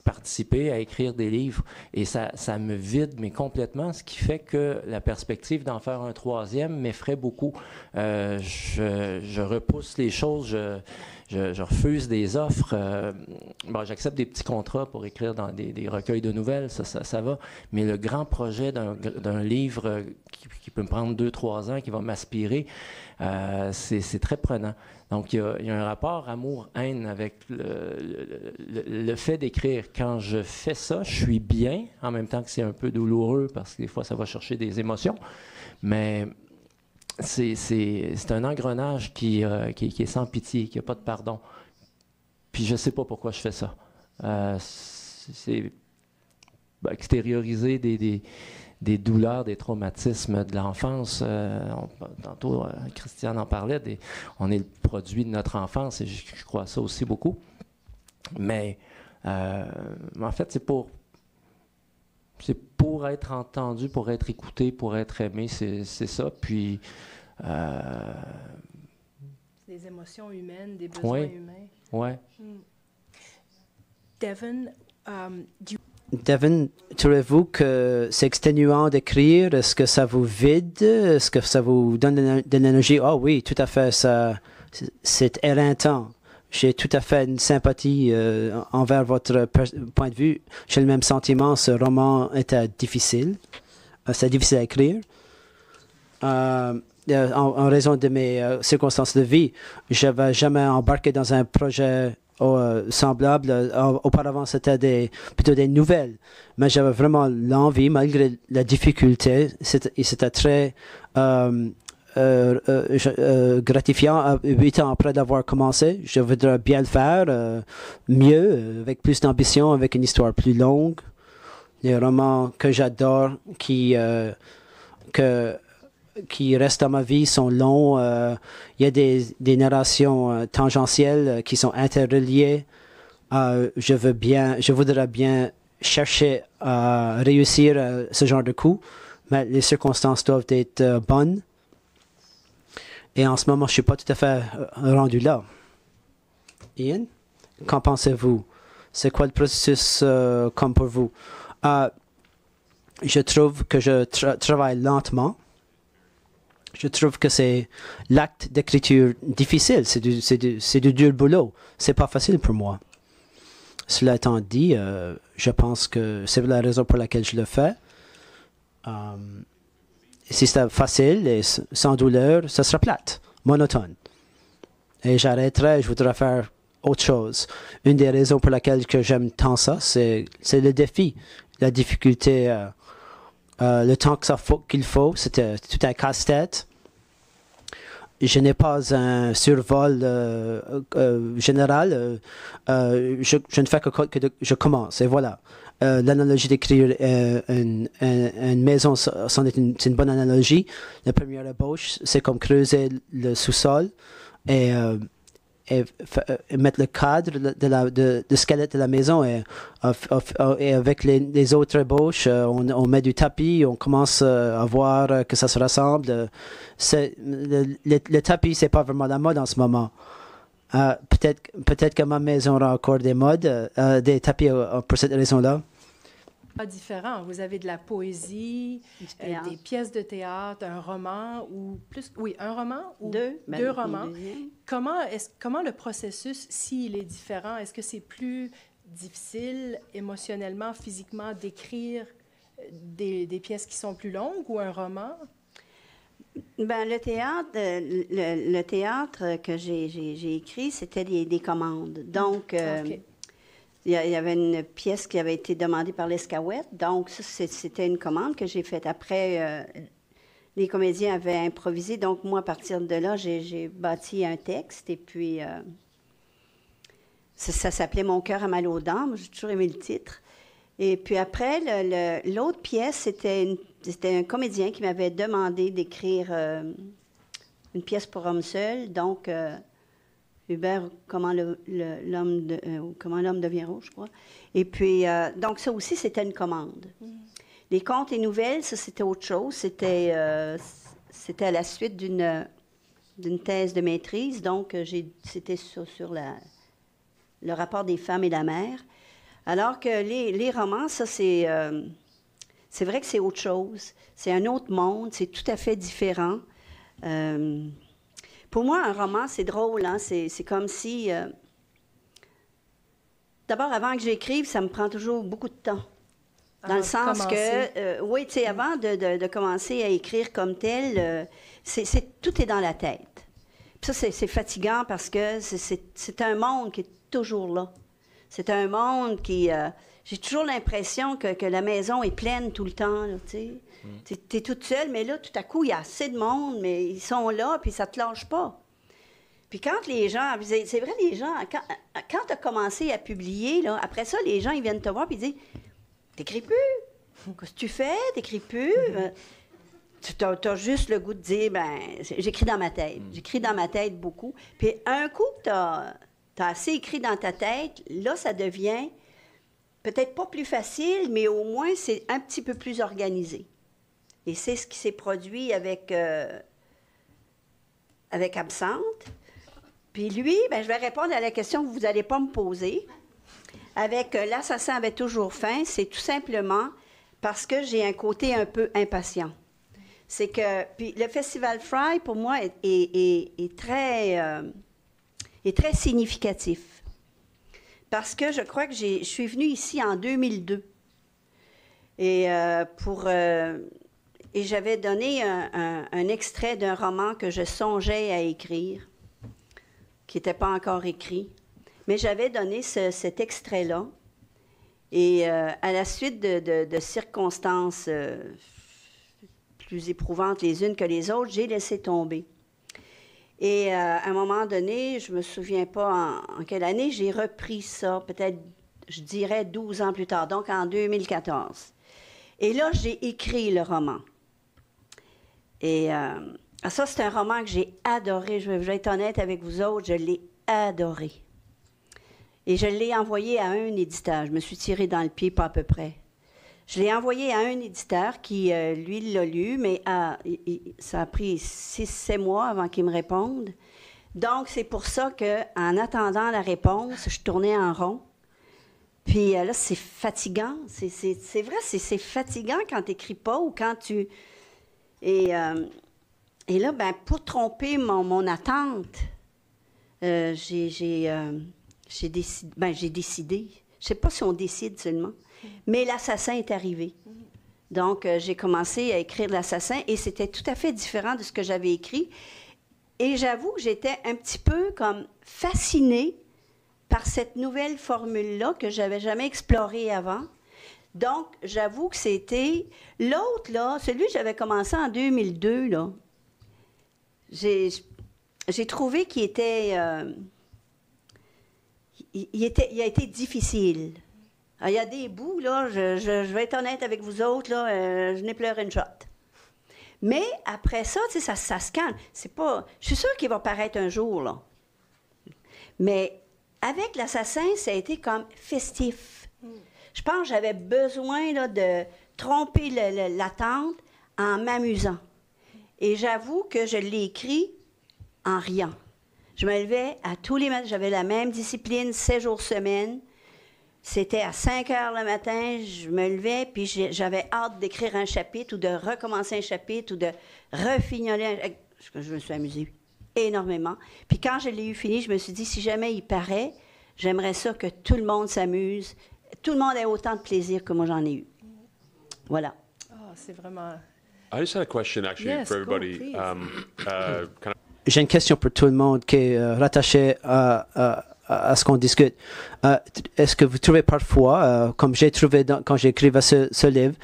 participé à écrire des livres et ça me vide, mais complètement, ce qui fait que la perspective d'en faire un 3e m'effraie beaucoup. Je repousse les choses, je refuse des offres. J'accepte des petits contrats pour écrire dans des recueils de nouvelles, ça va, mais le grand projet d'un livre qui peut me prendre 2-3 ans, qui va m'aspirer, c'est très prenant. Donc, il y a un rapport amour-haine avec le fait d'écrire. Quand je fais ça, je suis bien, en même temps que c'est un peu douloureux, parce que des fois, ça va chercher des émotions. Mais c'est un engrenage qui est sans pitié, qui n'a pas de pardon. Puis, je ne sais pas pourquoi je fais ça. C'est extérioriser des douleurs, des traumatismes de l'enfance. Tantôt, Christiane en parlait, on est le produit de notre enfance et je crois ça aussi beaucoup. Mais en fait, c'est pour être entendu, pour être écouté, pour être aimé, c'est ça. Puis... des émotions humaines, des besoins humains. Oui. Devin, trouvez-vous que c'est exténuant d'écrire? Est-ce que ça vous vide? Est-ce que ça vous donne de l'énergie? Ah oui, tout à fait, c'est éreintant. J'ai tout à fait une sympathie envers votre point de vue. J'ai le même sentiment. Ce roman était difficile. C'est difficile à écrire. En raison de mes circonstances de vie, je n'avais jamais embarqué dans un projet semblable. Auparavant, c'était plutôt des nouvelles. Mais j'avais vraiment l'envie, malgré la difficulté. C'était très gratifiant. 8 ans après d'avoir commencé, je voudrais bien le faire, mieux, avec plus d'ambition, avec une histoire plus longue. Des romans que j'adore, qui restent dans ma vie sont longs. Il y a des narrations tangentielles qui sont interreliées. Je voudrais bien chercher à réussir ce genre de coup, mais les circonstances doivent être bonnes. Et en ce moment, je ne suis pas tout à fait rendu là. Ian, qu'en pensez-vous? C'est quoi le processus comme pour vous? Je trouve que je travaille lentement. Je trouve que c'est l'acte d'écriture difficile. C'est du dur boulot. C'est pas facile pour moi. Cela étant dit, je pense que c'est la raison pour laquelle je le fais. Si c'était facile et sans douleur, ça sera plate, monotone. Et j'arrêterais, je voudrais faire autre chose. Une des raisons pour laquelle que j'aime tant ça, c'est le défi, la difficulté, le temps qu'il faut. C'était tout un casse-tête. Je n'ai pas un survol général. Je ne fais que je commence. Et voilà. L'analogie d'écrire une maison, c'est une bonne analogie. La première ébauche, c'est comme creuser le sous-sol et mettre le cadre de squelette de la maison. Et avec les autres ébauches, on met du tapis, on commence à voir que ça se ressemble. Le tapis, c'est pas vraiment la mode en ce moment. Peut-être que ma maison aura encore des modes, des tapis pour cette raison-là. Pas différent. Vous avez de la poésie, des pièces de théâtre, un roman ou plus. Oui, un roman ou deux romans. Comment le processus, s'il est différent, est-ce que c'est plus difficile émotionnellement, physiquement d'écrire des pièces qui sont plus longues ou un roman? Ben, le théâtre que j'ai écrit, c'était des commandes. Donc, il y avait une pièce qui avait été demandée par l'Escaouette. Donc, ça, c'était une commande que j'ai faite. Après, les comédiens avaient improvisé. Donc, moi, à partir de là, j'ai bâti un texte. Et puis, ça s'appelait « Mon cœur a mal aux dents ». J'ai toujours aimé le titre. Et puis après, l'autre pièce, c'était un comédien qui m'avait demandé d'écrire une pièce pour homme seul. Donc, Hubert, comment l'homme devient rouge, je crois. Et puis, donc ça aussi, c'était une commande. Les contes et nouvelles, ça, c'était autre chose. C'était à la suite d'une thèse de maîtrise. Donc, c'était sur le rapport des femmes et la mère. Alors que les romans, ça, c'est vrai que c'est autre chose. C'est un autre monde, c'est tout à fait différent. Pour moi, un roman, c'est drôle, hein? C'est comme si... D'abord, avant que j'écrive, ça me prend toujours beaucoup de temps. Dans le sens que... oui, tu sais, avant de commencer à écrire comme tel, tout est dans la tête. Puis ça, c'est fatigant parce que c'est un monde qui est toujours là. C'est un monde qui... j'ai toujours l'impression que la maison est pleine tout le temps, tu sais. T'es toute seule, mais là, tout à coup, il y a assez de monde, mais ils sont là, puis ça te lâche pas. Puis quand les gens... C'est vrai, les gens... Quand tu as commencé à publier, là, après ça, les gens, ils viennent te voir, puis ils disent « T'écris plus? Qu'est-ce que tu fais? T'écris plus? Tu as juste le goût de dire « Ben, j'écris dans ma tête. J'écris dans ma tête beaucoup. » Puis un coup que tu as assez écrit dans ta tête, là, ça devient peut-être pas plus facile, mais au moins, c'est un petit peu plus organisé. Et c'est ce qui s'est produit avec Absinthe. Puis lui, ben, je vais répondre à la question que vous n'allez pas me poser. Avec L'assassin avait toujours faim, c'est tout simplement parce que j'ai un côté un peu impatient. C'est que... Puis le Festival Fry, pour moi, est très significatif. Parce que je crois que je suis venue ici en 2002. Et j'avais donné un extrait d'un roman que je songeais à écrire, qui n'était pas encore écrit. Mais j'avais donné cet extrait-là. Et à la suite de circonstances plus éprouvantes les unes que les autres, j'ai laissé tomber. Et à un moment donné, je ne me souviens pas en quelle année, j'ai repris ça, peut-être, je dirais, 12 ans plus tard, donc en 2014. Et là, j'ai écrit le roman. Et ça, c'est un roman que j'ai adoré. Je vais être honnête avec vous autres, je l'ai adoré. Et je l'ai envoyé à un éditeur. Je me suis tirée dans le pied, pas à peu près. Je l'ai envoyé à un éditeur qui, lui, l'a lu, mais ça a pris 6-7 mois avant qu'il me réponde. Donc, c'est pour ça qu'en attendant la réponse, je tournais en rond. Puis là, c'est fatigant. C'est vrai, c'est fatigant quand tu n'écris pas ou quand tu... Et là, ben, pour tromper mon attente, j'ai décidé. Je ne sais pas si on décide seulement. Mais l'assassin est arrivé. Donc, j'ai commencé à écrire l'assassin et c'était tout à fait différent de ce que j'avais écrit. Et j'avoue que j'étais un petit peu comme fascinée par cette nouvelle formule-là que j'avais jamais explorée avant. Donc, j'avoue que c'était... L'autre, là, celui que j'avais commencé en 2002, là, j'ai trouvé qu'il était... il a été difficile. Alors, il y a des bouts, là, je vais être honnête avec vous autres, là, je n'ai pleuré une shot. Mais après ça, tu sais, ça se calme. C'est pas... Je suis sûre qu'il va paraître un jour, là. Mais avec l'Assassin, ça a été comme festif. Je pense que j'avais besoin là, de tromper l'attente en m'amusant. Et j'avoue que je l'ai écrit en riant. Je me levais à tous les matins, j'avais la même discipline, 7 jours semaine. C'était à 5 heures le matin, je me levais, puis j'avais hâte d'écrire un chapitre ou de recommencer un chapitre ou de refignoler. Je me suis amusée énormément. Puis quand je l'ai eu fini, je me suis dit, si jamais il paraît, j'aimerais ça que tout le monde s'amuse, tout le monde ait autant de plaisir que moi j'en ai eu. Voilà. Oh, c'est vraiment... I just had a question actually Yes, for go, everybody. please. Kind of J'ai une question pour tout le monde qui est rattachée à ce qu'on discute. Est-ce que vous trouvez parfois, comme j'ai trouvé quand j'écrivais ce livre,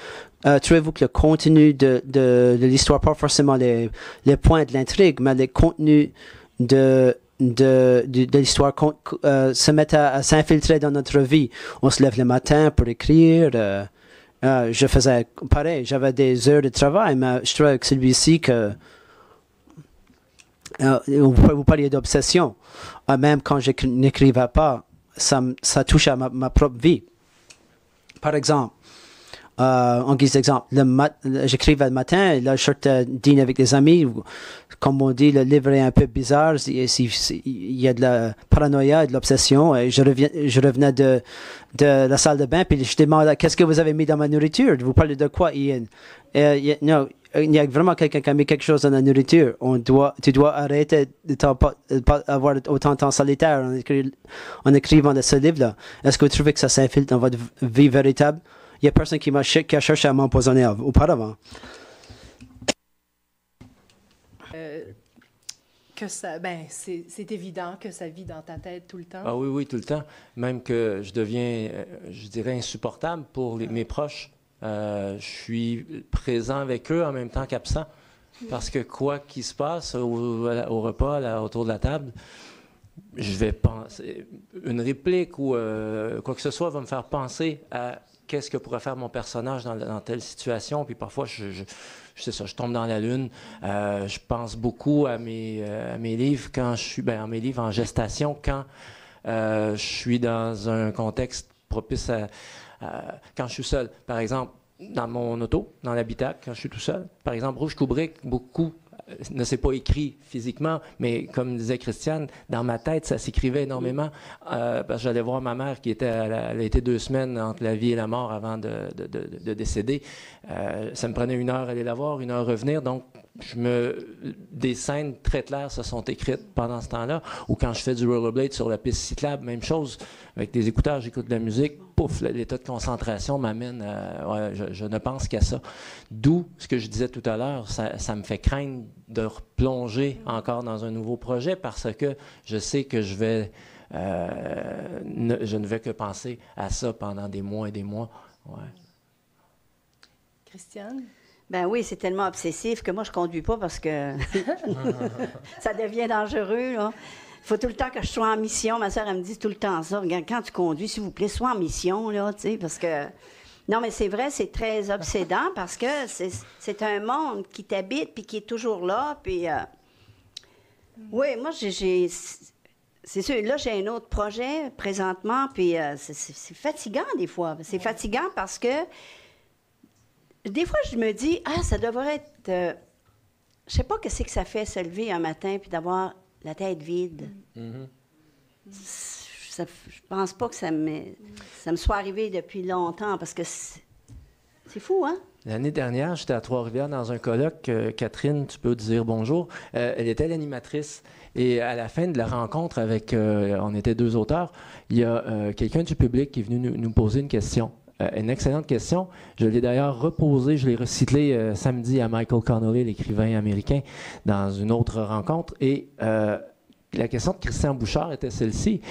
trouvez-vous que le contenu de l'histoire, pas forcément les points de l'intrigue, mais les contenus de l'histoire se mettent à s'infiltrer dans notre vie? On se lève le matin pour écrire. Je faisais pareil, j'avais des heures de travail, mais je trouvais que celui-ci que... vous parliez d'obsession. Même quand je n'écrivais pas, ça touche à ma propre vie. Par exemple, en guise d'exemple, j'écrivais le matin, et là je sortais dîner avec des amis. Comme on dit, le livre est un peu bizarre. Il y a de la paranoïa et de l'obsession. Et je revenais de la salle de bain, puis je demandais qu'est-ce que vous avez mis dans ma nourriture. Vous parlez de quoi, Ian? Non. Il y a vraiment quelqu'un qui a mis quelque chose dans la nourriture. Tu dois arrêter de pas avoir autant de temps solitaire en écrivant de ce livre-là. Est-ce que vous trouvez que ça s'infiltre dans votre vie véritable? Il y a personne qui a cherché à m'empoisonner auparavant. C'est évident que ça vit dans ta tête tout le temps. Ah oui, tout le temps. Même que je deviens, je dirais, insupportable pour mes proches. Je suis présent avec eux en même temps qu'absent. Parce que quoi qu'il se passe au repas, autour de la table, je vais penser. Une réplique ou quoi que ce soit va me faire penser à qu'est-ce que pourrait faire mon personnage dans telle situation. Puis parfois, je tombe dans la lune. Je pense beaucoup à mes livres quand je suis à mes livres en gestation, quand je suis dans un contexte propice quand je suis seul. Par exemple, dans mon auto, dans l'habitacle, quand je suis tout seul. Par exemple, Rouge Kubrick, beaucoup ne s'est pas écrit physiquement, mais comme disait Christiane, dans ma tête, ça s'écrivait énormément. Parce que j'allais voir ma mère qui elle a été 2 semaines entre la vie et la mort avant de décéder. Ça me prenait 1 heure aller la voir, 1 heure revenir. Donc, des scènes très claires se sont écrites pendant ce temps-là. Ou quand je fais du rollerblade sur la piste cyclable, même chose. Avec des écouteurs, j'écoute de la musique. Pouf, l'état de concentration m'amène. Je ne pense qu'à ça. D'où ce que je disais tout à l'heure, ça me fait craindre de replonger encore dans un nouveau projet parce que je sais que je ne vais que penser à ça pendant des mois et des mois. Ouais. Christiane? Ben oui, c'est tellement obsessif que moi, je ne conduis pas parce que ça devient dangereux, là. Il faut tout le temps que je sois en mission. Ma soeur, elle me dit tout le temps ça. Regarde, quand tu conduis, s'il vous plaît, sois en mission, là, tu sais, parce que... Non, mais c'est vrai, c'est très obsédant parce que c'est un monde qui t'habite puis qui est toujours là. Puis, oui, moi, c'est sûr, là, j'ai un autre projet présentement, puis c'est fatigant des fois. C'est fatigant parce que des fois, je me dis, ça devrait être... je sais pas qu'est-ce que ça fait se lever un matin puis d'avoir la tête vide. Je pense pas que ça me soit arrivé depuis longtemps parce que c'est fou, hein? L'année dernière, j'étais à Trois-Rivières dans un colloque. Catherine, tu peux dire bonjour. Elle était l'animatrice. Et à la fin de la rencontre avec... on était 2 auteurs. Il y a quelqu'un du public qui est venu nous poser une question. Une excellente question. Je l'ai d'ailleurs reposée, je l'ai recyclée samedi à Michael Connolly, l'écrivain américain, dans une autre rencontre. Et la question de Christian Bouchard était celle-ci.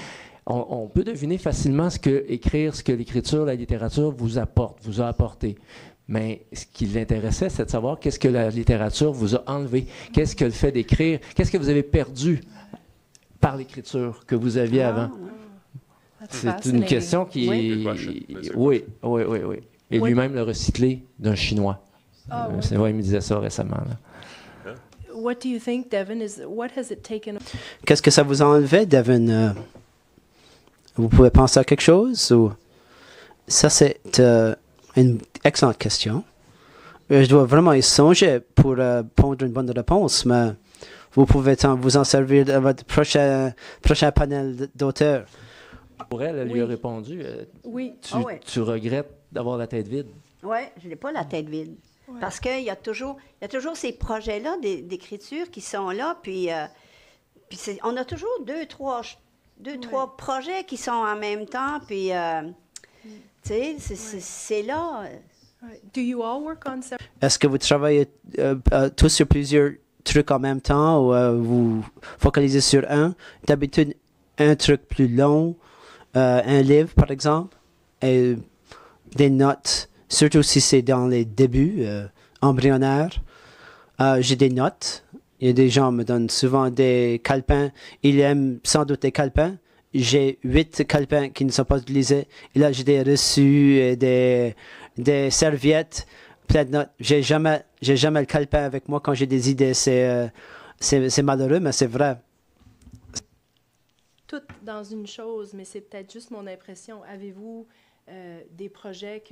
on peut deviner facilement ce que l'écriture, la littérature vous apporte, vous a apporté. Mais ce qui l'intéressait, c'est de savoir qu'est-ce que la littérature vous a enlevé, qu'est-ce que le fait d'écrire, qu'est-ce que vous avez perdu par l'écriture que vous aviez avant. C'est une question qui est... Oui. Et lui-même l'a recyclé d'un Chinois. C'est vrai, il me disait ça récemment. Là. What do you think, Devin? What has it taken? Qu'est-ce que ça vous a enlevé, Devin? Vous pouvez penser à quelque chose? Ou... Ça, c'est une excellente question. Je dois vraiment y songer pour prendre une bonne réponse, mais vous pouvez vous en servir à votre prochain panel d'auteurs. Pour elle, elle lui a répondu, tu regrettes d'avoir la tête vide. Oui, je n'ai pas la tête vide. Ouais. Parce qu'il y a toujours ces projets-là d'écriture qui sont là, puis on a toujours deux, trois projets qui sont en même temps, puis tu sais, c'est là. Do you all work on Est-ce que vous travaillez tous sur plusieurs trucs en même temps ou vous focalisez sur un? D'habitude, un truc plus long, un livre par exemple, et des notes, surtout si c'est dans les débuts embryonnaires. J'ai des notes. Il y a des gens qui me donnent souvent des calepins. Ils aiment sans doute des calepins. J'ai 8 calepins qui ne sont pas utilisés. Et là, j'ai des reçus et des serviettes, plein de notes. J'ai jamais le calepin avec moi quand j'ai des idées. C'est malheureux, mais c'est vrai. Tout dans une chose, mais c'est peut-être juste mon impression. Avez-vous des projets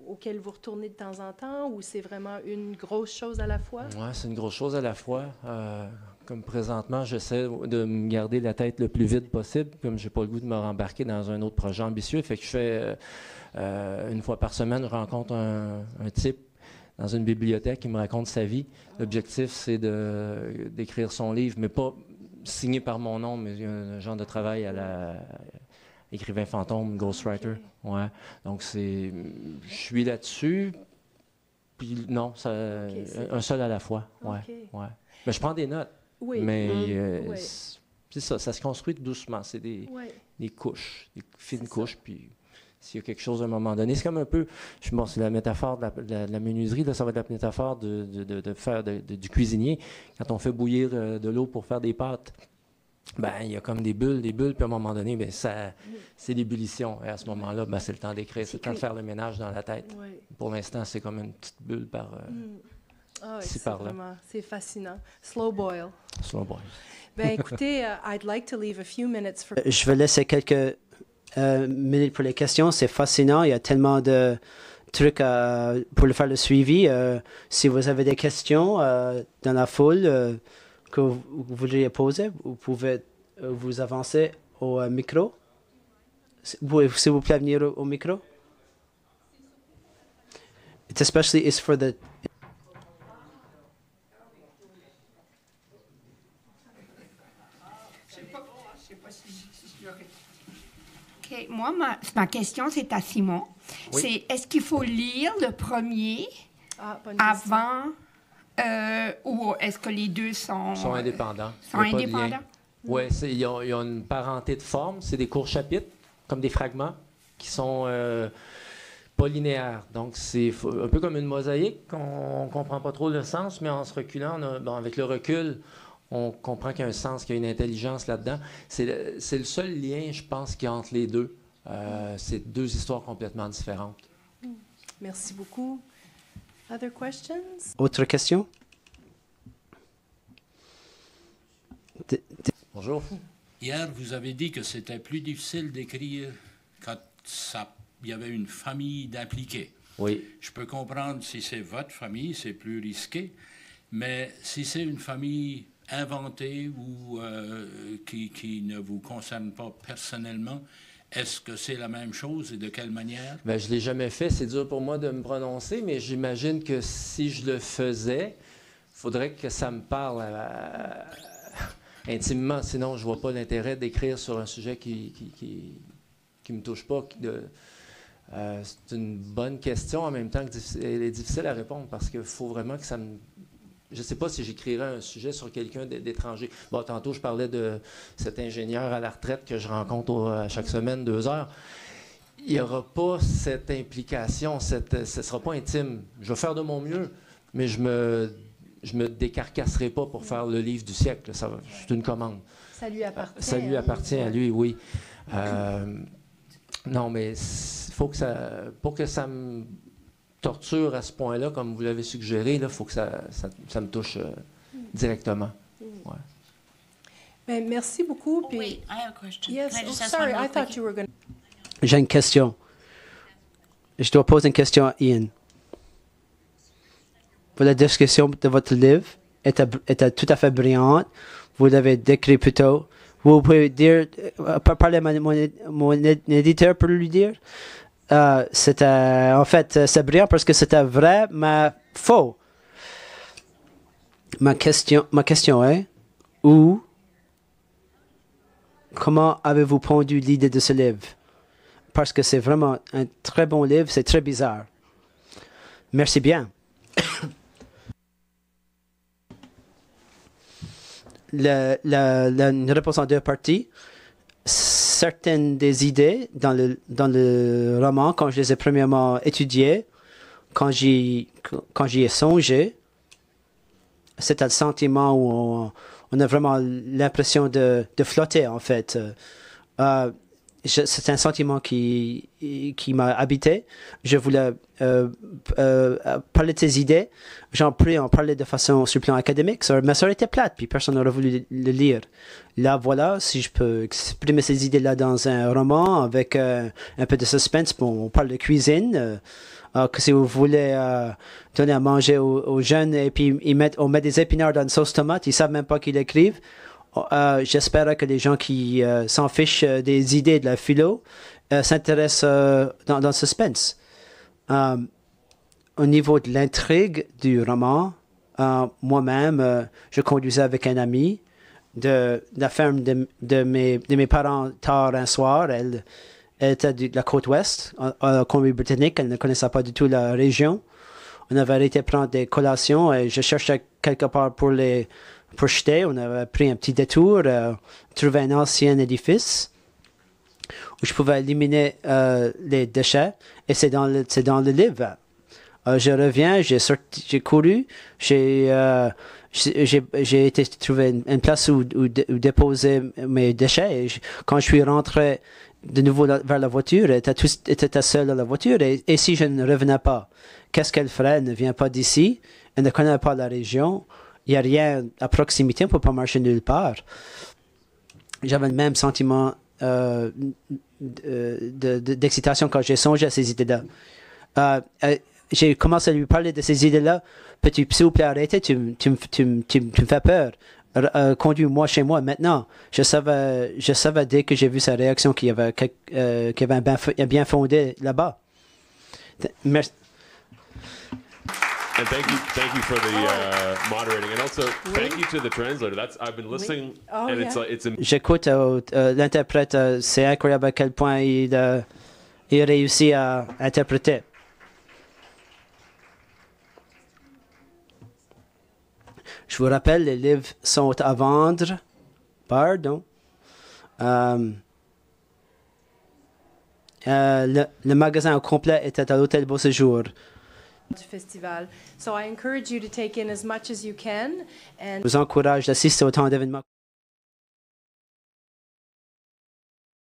auxquels vous retournez de temps en temps ou c'est vraiment une grosse chose à la fois? Oui, c'est une grosse chose à la fois. Comme présentement, j'essaie de me garder la tête le plus vite possible, comme je n'ai pas le goût de me rembarquer dans un autre projet ambitieux. Fait que je fais une fois par semaine, je rencontre un type dans une bibliothèque qui me raconte sa vie. L'objectif, c'est d'écrire son livre, mais pas signé par mon nom, mais un genre de travail à la écrivain fantôme, ghostwriter. Ouais. Donc, je suis là-dessus, puis non, un seul à la fois. Ouais. Mais je prends des notes. Oui. Mais c'est ça se construit doucement. C'est des couches, des fines couches, puis s'il y a quelque chose à un moment donné, c'est comme un peu, c'est la métaphore de la menuiserie, là, ça va être la métaphore du cuisinier. Quand on fait bouillir de l'eau pour faire des pâtes, il y a comme des bulles, puis à un moment donné, c'est l'ébullition. Et à ce moment-là, c'est le temps d'écrire, c'est le temps de faire le ménage dans la tête. Oui. Pour l'instant, c'est comme une petite bulle par par-là. C'est fascinant. Slow boil. Slow boil. Écoutez, I'd like to leave a few minutes for... Je vais laisser quelques minutes pour les questions. C'est fascinant. Il y a tellement de trucs pour faire le suivi. Si vous avez des questions dans la foule que vous voudriez poser, vous pouvez vous avancer au micro. S'il vous plaît, venir au micro. It especially is for the... Okay. Moi, ma question, c'est à Simon. Oui. C'est, est-ce qu'il faut lire le premier avant ou est-ce que les deux sont indépendants? Sont indépendants? Oui, il y a une parenté de forme. C'est des courts chapitres, comme des fragments, qui sont pas linéaires. Donc, c'est un peu comme une mosaïque. On ne comprend pas trop le sens, mais en se reculant, avec le recul, on comprend qu'il y a un sens, qu'il y a une intelligence là-dedans. C'est le seul lien, je pense, qu'il y a entre les deux. C'est deux histoires complètement différentes. Merci beaucoup. Other questions? Autre question? Bonjour. Hier, vous avez dit que c'était plus difficile d'écrire quand il y avait une famille d'impliqués. Oui. Je peux comprendre si c'est votre famille, c'est plus risqué, mais si c'est une famille inventée ou qui ne vous concerne pas personnellement, est-ce que c'est la même chose et de quelle manière? Je ne l'ai jamais fait. C'est dur pour moi de me prononcer, mais j'imagine que si je le faisais, il faudrait que ça me parle intimement. Sinon, je ne vois pas l'intérêt d'écrire sur un sujet qui me touche pas. C'est une bonne question en même temps qu'elle est difficile à répondre parce qu'il faut vraiment que ça me je ne sais pas si j'écrirais un sujet sur quelqu'un d'étranger. Bon, tantôt, je parlais de cet ingénieur à la retraite que je rencontre à chaque semaine 2 heures. Il n'y aura pas cette implication, ce ne sera pas intime. Je vais faire de mon mieux, mais je me décarcasserai pas pour faire le livre du siècle. C'est une commande. Ça lui appartient. Ça lui appartient à lui, oui. Non, mais faut que pour que ça me torture à ce point-là, comme vous l'avez suggéré, il faut que ça me touche directement. Ouais. Ben, merci beaucoup. Puis... Wait, I have a question. Yes, Can I just ask sorry, one real I thought quick? you were going to... J'ai une question. Je dois poser une question à Ian. La description de votre livre était tout à fait brillante. Vous l'avez décrit plus tôt. Vous pouvez dire, parler à mon éditeur pour lui dire. En fait, c'est brillant parce que c'était vrai, mais faux. Ma question est, comment avez-vous pondu l'idée de ce livre? Parce que c'est vraiment un très bon livre, c'est très bizarre. Merci bien. Une réponse en 2 parties. Certaines des idées dans le roman, quand je les ai premièrement étudiées, quand j'y ai songé, c'est un sentiment où on a vraiment l'impression de flotter, en fait. C'est un sentiment qui m'a habité. Je voulais parler de ces idées. J'en prie en parler de façon sur le plan académique, mais ça aurait été plate, puis personne n'aurait voulu le lire. Là, voilà, si je peux exprimer ces idées-là dans un roman avec un peu de suspense, on parle de cuisine. Que si vous voulez donner à manger aux jeunes et puis on met des épinards dans une sauce tomate, ils savent même pas qu'ils l'écrivent. J'espère que les gens qui s'en fichent des idées de la philo s'intéressent dans le suspense. Au niveau de l'intrigue du roman, moi-même, je conduisais avec un ami de la ferme de mes parents tard un soir. Elle était de la côte ouest, en Colombie-Britannique. Elle ne connaissait pas du tout la région. On avait arrêté de prendre des collations et je cherchais quelque part pour jeter. On avait pris un petit détour, trouvé un ancien édifice où je pouvais éliminer les déchets. Et c'est dans le livre. Je reviens, j'ai couru, j'ai été trouver une place où déposer mes déchets. Et quand je suis rentré de nouveau vers la voiture, elle était seule dans la voiture. Et si je ne revenais pas, qu'est-ce qu'elle ferait? Elle ne vient pas d'ici, elle ne connaît pas la région. Il n'y a rien à proximité, on ne peut pas marcher nulle part. J'avais le même sentiment d'excitation quand j'ai songé à ces idées-là. J'ai commencé à lui parler de ces idées-là. S'il vous plaît, arrêtez, tu me fais peur. Conduis-moi chez moi maintenant. Je savais dès que j'ai vu sa réaction qu'il y avait un bien fondé là-bas. Merci. And thank you for the moderating, and also thank you to the translator. I've been listening, and it's. J'écoute l'interprète. C'est incroyable à quel point il réussit à interpréter. Je vous rappelle, les livres sont à vendre. Pardon. Le magasin au complet était à l'hôtel Beau Séjour. Du festival. So I encourage you to take in as much as you can. Je vous encourage d'assister autant d'événements.